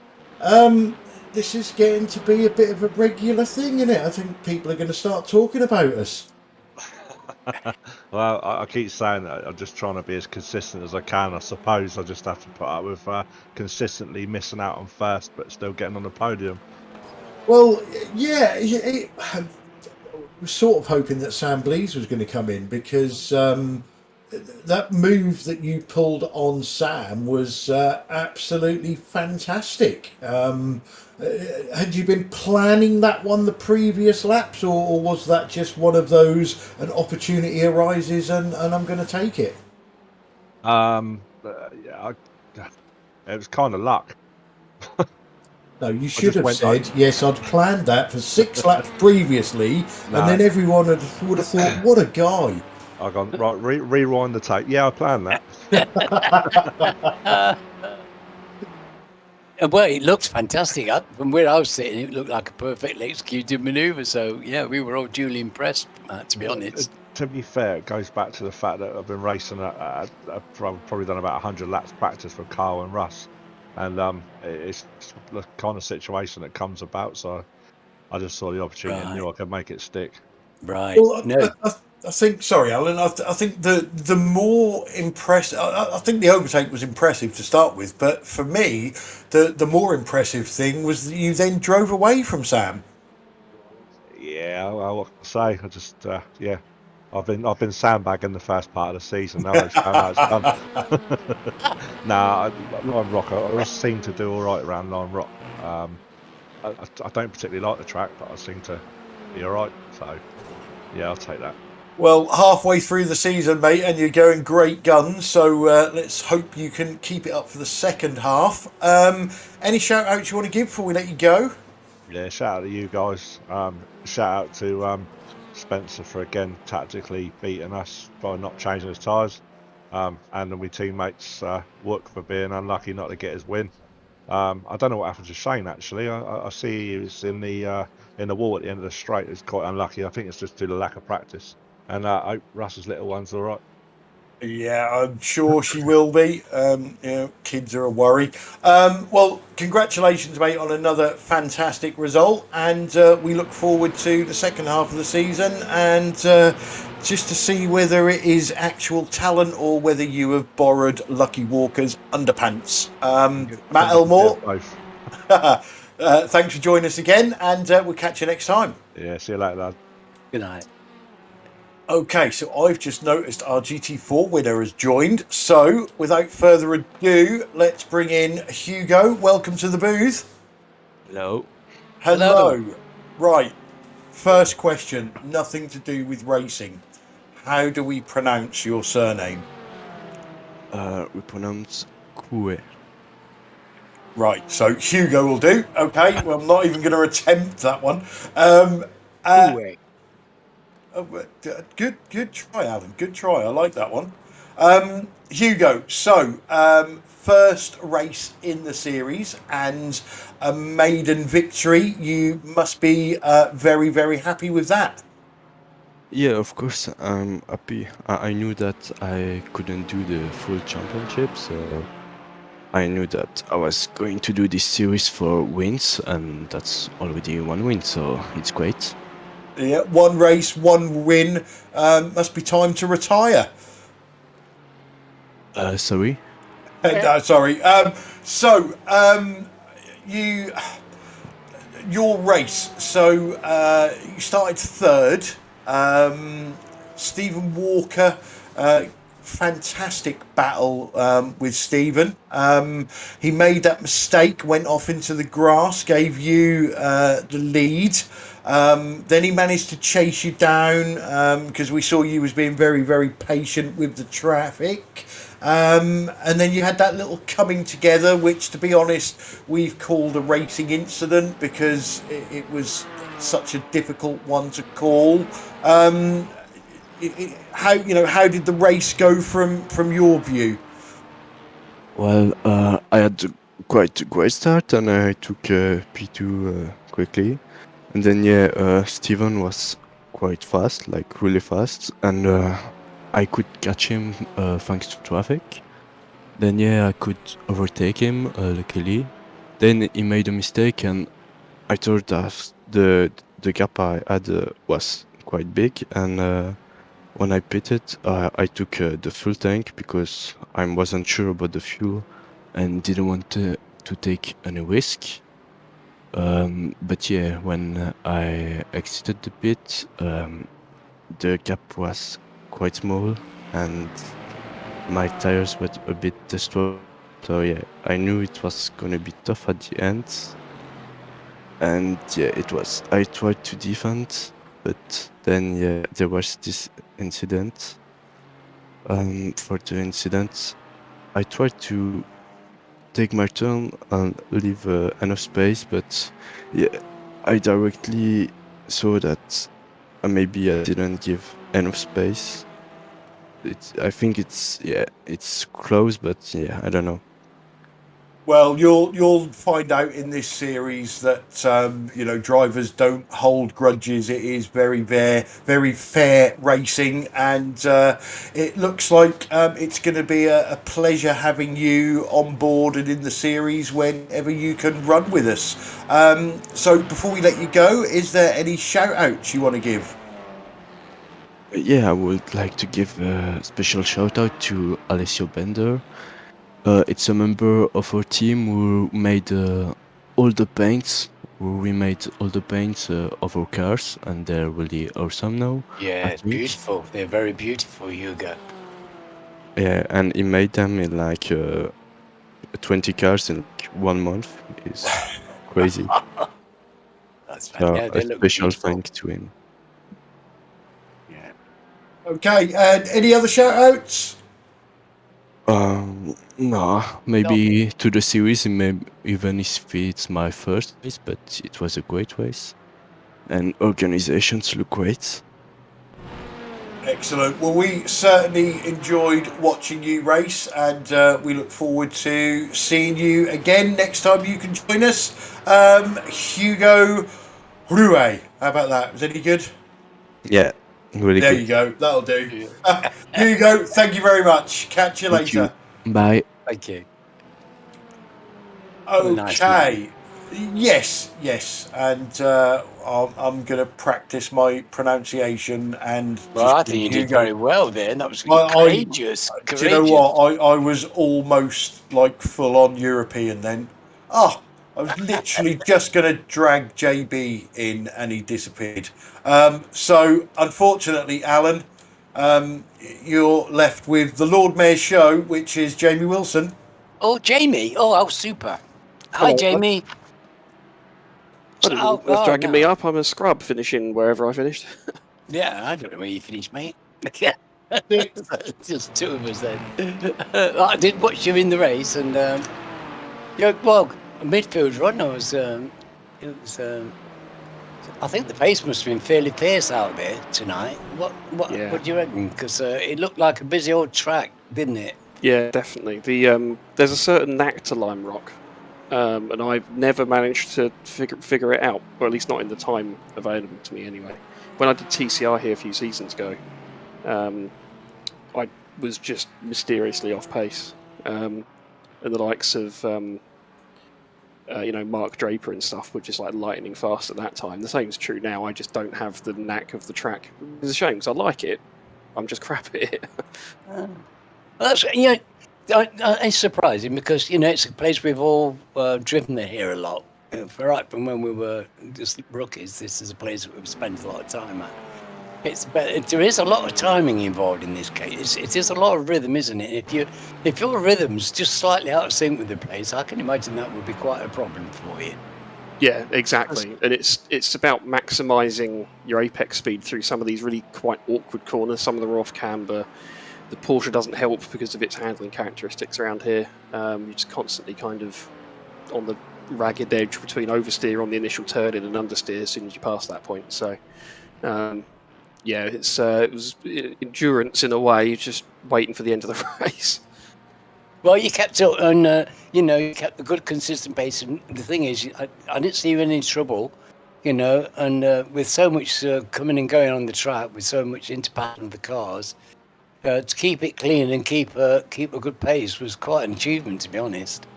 This is getting to be a bit of a regular thing, isn't it? I think people are going to start talking about us. Well, I keep saying that I'm just trying to be as consistent as I can. I suppose I just have to put up with consistently missing out on first, but still getting on the podium. Well, yeah, we're sort of hoping that Sam Blease was going to come in, because that move that you pulled on Sam was absolutely fantastic. Had you been planning that one the previous laps, or was that just one of those, an opportunity arises and I'm going to take it? It was kind of luck. No, you should have said, yes, I'd planned that for 6 laps previously, and then everyone would have thought, what a guy. I've gone, right, rewind the tape. Yeah, I planned that. Well, it looked fantastic. From where I was sitting, it looked like a perfectly executed manoeuvre. So, yeah, we were all duly impressed, to be honest. to be fair, it goes back to the fact that I've been racing. I've probably done about 100 laps practice for Carl and Russ, and it's the kind of situation that comes about. So I just saw the opportunity and knew I could make it stick. Right. Well, No. I think, sorry, Alan, I think the more impressive, I think the overtake was impressive to start with, but for me, the more impressive thing was that you then drove away from Sam. Yeah, what can I say? I just yeah, I've been sandbagging the first part of the season. Now it's found out it's done. Nah, Lime Rock, I seem to do all right around Lime Rock. I don't particularly like the track, but I seem to be all right. So yeah, I'll take that. Well, halfway through the season, mate, and you're going great guns. So let's hope you can keep it up for the second half. Any shout outs you want to give before we let you go? Yeah, shout out to you guys. Shout out to Spencer for again tactically beating us by not changing his tyres. And then we teammates Wook for being unlucky not to get his win. I don't know what happened to Shane actually. I see he was in the wall at the end of the straight. It's quite unlucky. I think it's just due to lack of practice. And I hope Russ's little one's all right. Yeah, I'm sure she will be. Kids are a worry. Well, congratulations, mate, on another fantastic result. And we look forward to the second half of the season and just to see whether it is actual talent or whether you have borrowed Lucky Walker's underpants. Matt Elmore, thanks for joining us again, and we'll catch you next time. Yeah, see you later, lad. Good night. Okay, so I've just noticed our GT4 winner has joined. So, without further ado, let's bring in Hugo. Welcome to the booth. Hello. Hello. Right. First question, nothing to do with racing. How do we pronounce your surname? We pronounce Kue. Right, so Hugo will do. Okay, well, I'm not even going to attempt that one. Kue. Good try, Alan. Good try. I like that one. Hugo, so first race in the series and a maiden victory. You must be very, very happy with that. Yeah, of course, I'm happy. I knew that I couldn't do the full championship, so I knew that I was going to do this series for wins, and that's already one win, so it's great. Yeah, one race, one win. Must be time to retire. Sorry? No, sorry. Your race. So you started third. Stephen Walker, fantastic battle with Stephen. He made that mistake, went off into the grass, gave you the lead. Then he managed to chase you down because we saw you as being very, very patient with the traffic. And then you had that little coming together, which, to be honest, we've called a racing incident because it was such a difficult one to call. How did the race go from your view? Well, I had quite a great start, and I took P2 quickly. And then, Steven was quite fast, like really fast, and I could catch him thanks to traffic. Then, I could overtake him, luckily. Then he made a mistake, and I thought that the gap I had was quite big, and when I pitted, I took the full tank because I wasn't sure about the fuel and didn't want to take any risk. But when I exited the pit, the gap was quite small and my tires were a bit destroyed. So I knew it was gonna be tough at the end. And it was. I tried to defend, but then there was this incident. For the incident, I tried to take my turn and leave enough space, but I directly saw that maybe I didn't give enough space. I think it's close, but I don't know. Well, you'll find out in this series that drivers don't hold grudges. It is very fair racing, and it looks like it's going to be a pleasure having you on board and in the series whenever you can run with us. So before we let you go, is there any shout outs you want to give? Yeah, I would like to give a special shout out to Alessio Bender. It's a member of our team who made all the paints. We made all the paints of our cars, and they're really awesome now. Yeah, I it's think. beautiful. They're very beautiful, Hugo. Yeah, and he made them in like 20 cars in like 1 month. It's crazy. That's So fantastic. a They look special beautiful. thank to him. Yeah. Okay, and any other shout outs? No, maybe to the series, even if it's my first race, but it was a great race. And organizations look great. Excellent. Well, we certainly enjoyed watching you race, and we look forward to seeing you again next time you can join us. Hugo Rouet, how about that? Was any good? Yeah, really There good. you go. That'll do. Hugo, thank you very much. Catch you Thank later. you. Bye. Thank you. What a nice Okay. Yes, and I'm going to practice my pronunciation and. Well, just I think you give did Hugo- very well there. That was I- courageous. Do you know what? I was almost like full on European then. I was literally just going to drag JB in and he disappeared. So, unfortunately, Alan, you're left with the Lord Mayor's show, which is Jamie Wilson. Oh, Jamie. Oh, super. Hi, Hello. Jamie. I don't know what's dragging me up. I'm a scrub finishing wherever I finished. Yeah, I don't know where you finished, mate. Just two of us then. I did watch you in the race, and well, a midfield run. I think the pace must have been fairly fierce out there tonight. What do you reckon? Because it looked like a busy old track, didn't it? Yeah, definitely. There's a certain knack to Lime Rock, and I've never managed to figure it out, or at least not in the time available to me anyway. When I did TCR here a few seasons ago, I was just mysteriously off pace, and the likes of Mark Draper and stuff were just like lightning fast at that time. The same is true now. I just don't have the knack of the track. It's a shame because I like it. I'm just crap at it. That's it's surprising because it's a place we've all driven here a lot. From when we were just rookies, this is a place that we've spent a lot of time at. There is a lot of timing involved in this case. It is a lot of rhythm, isn't it? If your rhythm's just slightly out of sync with the place, I can imagine that would be quite a problem for you. Yeah, exactly. And it's about maximising your apex speed through some of these really quite awkward corners. Some of them are off camber. The Porsche doesn't help because of its handling characteristics around here. You're just constantly kind of on the ragged edge between oversteer on the initial turn and an understeer as soon as you pass that point. So, it was endurance in a way, just waiting for the end of the race. Well, you kept it on, you kept a good consistent pace. And the thing is, I didn't see you in any trouble, and with so much coming and going on the track, with so much interpassing of the cars, to keep it clean and keep a good pace was quite an achievement, to be honest.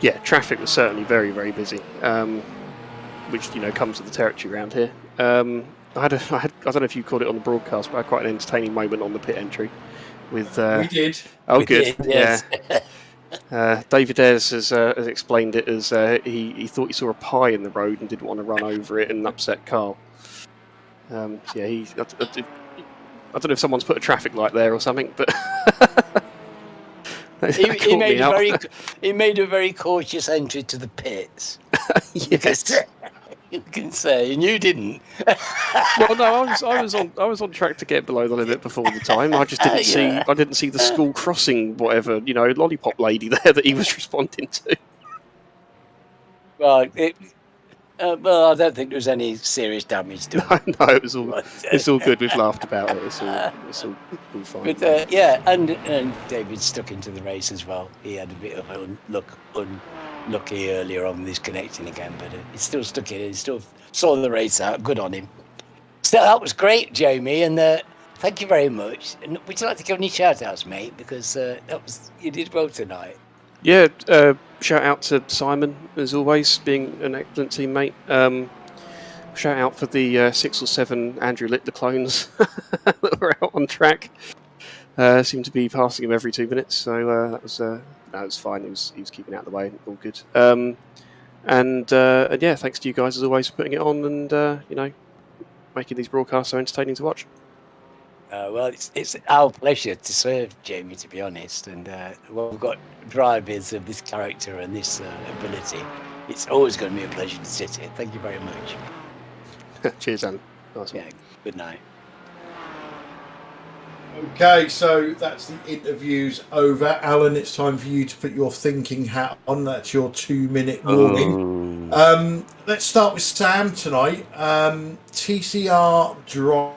Yeah, traffic was certainly very, very busy, which comes with the territory around here. I don't know if you caught it on the broadcast, but I had quite an entertaining moment on the pit entry. With we did. Oh, We good. did, yes. Yeah. David Ayres has explained it as he thought he saw a pie in the road and didn't want to run over it and upset Carl. I don't know if someone's put a traffic light there or something, but he made a very cautious entry to the pits. Yes. You can say, and you didn't. Well, no, I was on track to get below the limit before the time. I just didn't see the school crossing, whatever, lollipop lady there that he was responding to. Well, Well, I don't think there was any serious damage to it. No, it's all good. We've laughed about it. It's all fine. But yeah, and David stuck into the race as well. He had a bit of unlucky earlier on with his connecting again, but he still stuck in. He still saw the race out. Good on him. So that was great, Jamie, and thank you very much. And would you like to give any shout-outs, mate? Because you did well tonight. Yeah, shout out to Simon, as always, being an excellent teammate. Shout out for the 6 or 7 Andrew Littler clones that were out on track. Seemed to be passing him every 2 minutes, so that was fine. He was keeping out of the way, all good. And yeah, thanks to you guys as always for putting it on and making these broadcasts so entertaining to watch. Well, it's our pleasure to serve, Jamie, to be honest. And we've got drivers of this character and this ability. It's always going to be a pleasure to sit here. Thank you very much. Cheers, Alan. Nice one. Yeah, good night. Okay, so that's the interviews over. Alan, it's time for you to put your thinking hat on. That's your 2-minute warning. Let's start with Sam tonight. TCR Drive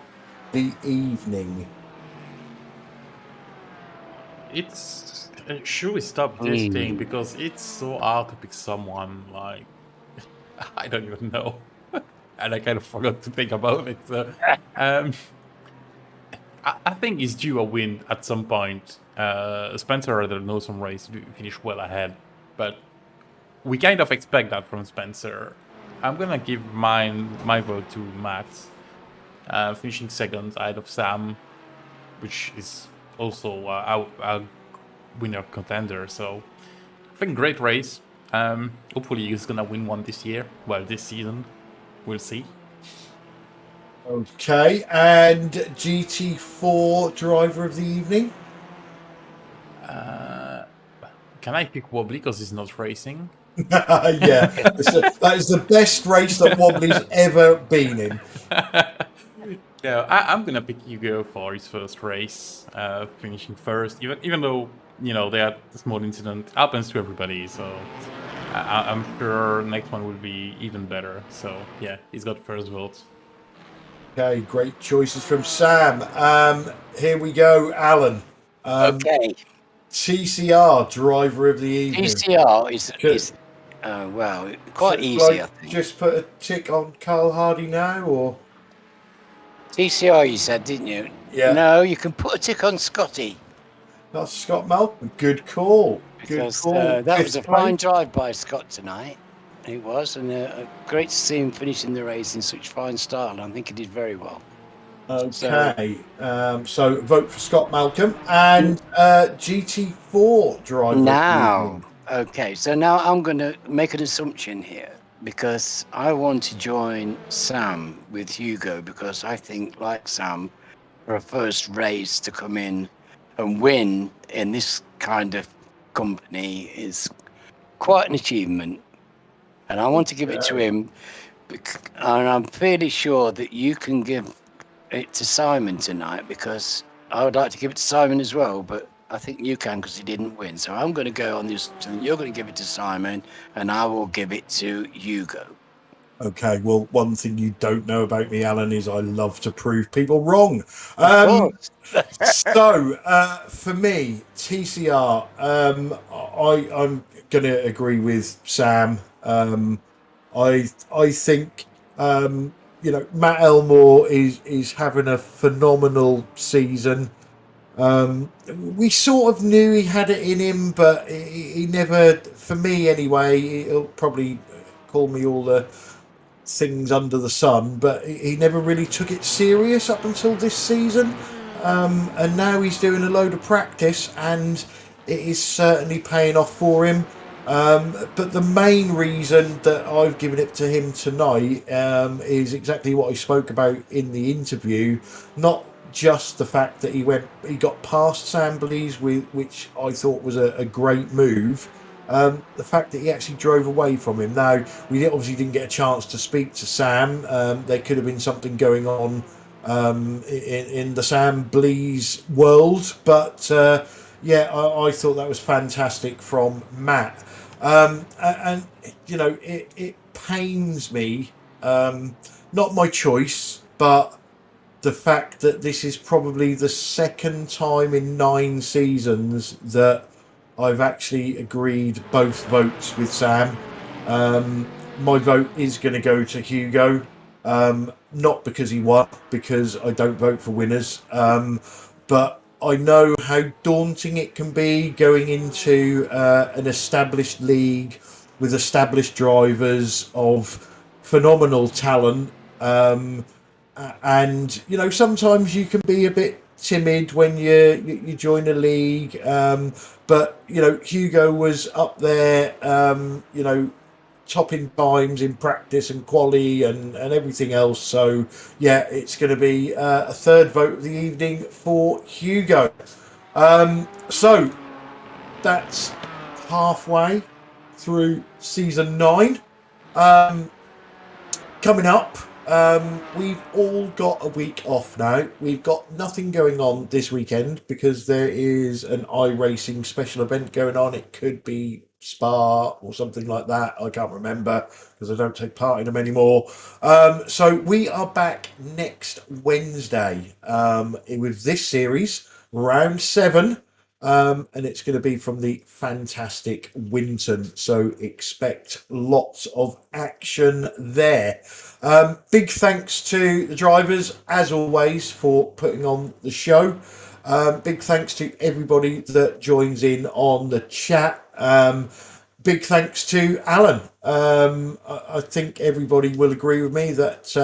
the evening. It's should we stop this thing because it's so hard to pick someone like I don't even know, and I kind of forgot to think about it. So, I think he's due a win at some point. Spencer rather knows some race to finish well ahead, but we kind of expect that from Spencer. I'm gonna give my vote to Matt. Finishing second ahead of Sam, which is also a winner contender. So I think great race. Hopefully he's gonna win one this year. Well, this season, we'll see. Okay, and GT4 driver of the evening. Can I pick Wobbly because he's not racing? Yeah, that is the best race that Wobbly's ever been in. Yeah, I'm gonna pick Hugo for his first race, finishing first. Even though they had a small incident, happens to everybody. So I'm sure next one will be even better. So yeah, he's got first vote. Okay, great choices from Sam. Here we go, Alan. Okay. TCR driver of the evening. TCR is well, quite easy, I think. Just put a tick on Carl Hardy now, or TCR, you said, didn't you? Yeah. No, you can put a tick on Scotty. That's Scott Malcolm. Good call. Because that was a fine drive by Scott tonight. It was, and great to see him finishing the race in such fine style. I think he did very well. Okay, so vote for Scott Malcolm and GT4 driver. Now, okay, so now I'm going to make an assumption here because I want to join Sam with Hugo because I think, like Sam, for a first race to come in and win in this kind of company is quite an achievement. And I want to give it to him, and I'm fairly sure that you can give it to Simon tonight because I would like to give it to Simon as well, but I think you can because he didn't win. So I'm going to go on this. You're going to give it to Simon, and I will give it to Hugo. Okay, well, one thing you don't know about me, Alan, is I love to prove people wrong. So, for me, TCR, I'm going to agree with Sam. I think Matt Elmore is having a phenomenal season. We sort of knew he had it in him, but he never, for me anyway, he'll probably call me all the things under the sun, but he never really took it serious up until this season. And now he's doing a load of practice and it is certainly paying off for him. But the main reason that I've given it to him tonight is exactly what I spoke about in the interview. Not just the fact that he got past Sam Blease, which I thought was a great move. The fact that he actually drove away from him. Now, we obviously didn't get a chance to speak to Sam. There could have been something going on in the Sam Blease world, but I thought that was fantastic from Matt. And it pains me, not my choice, but the fact that this is probably the second time in 9 seasons that I've actually agreed both votes with Sam. My vote is going to go to Hugo, not because he won, because I don't vote for winners, but I know how daunting it can be going into an established league with established drivers of phenomenal talent. And you know, sometimes you can be a bit timid when you join a league, but you know, Hugo was up there, you know, topping times in practice and quali and everything else. So yeah, it's going to be a third vote of the evening for Hugo. So that's halfway through season 9. Coming up, we've all got a week off now. We've got nothing going on this weekend because there is an iRacing special event going on. It could be Spa or something like that. I can't remember because I don't take part in them anymore. So we are back next Wednesday with this series, round 7. And it's going to be from the fantastic Winton, so expect lots of action there. Big thanks to the drivers, as always, for putting on the show. Big thanks to everybody that joins in on the chat. Big thanks to Alan. I think everybody will agree with me that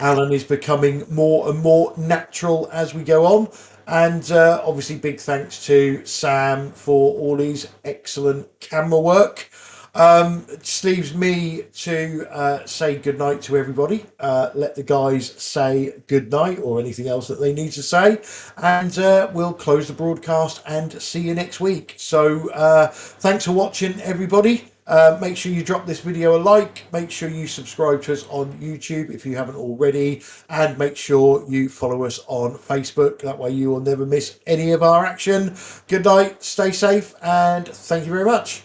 Alan is becoming more and more natural as we go on. And obviously big thanks to Sam for all his excellent camera work. It just leaves me to say goodnight to everybody. Let the guys say goodnight or anything else that they need to say. And we'll close the broadcast and see you next week. So thanks for watching, everybody. Make sure you drop this video a like. Make sure you subscribe to us on YouTube if you haven't already. And make sure you follow us on Facebook. That way you will never miss any of our action. Good night, stay safe, and thank you very much.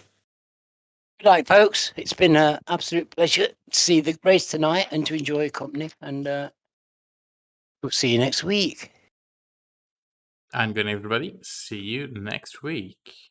Good night, folks. It's been an absolute pleasure to see the race tonight and to enjoy your company. And we'll see you next week. And good night, everybody. See you next week.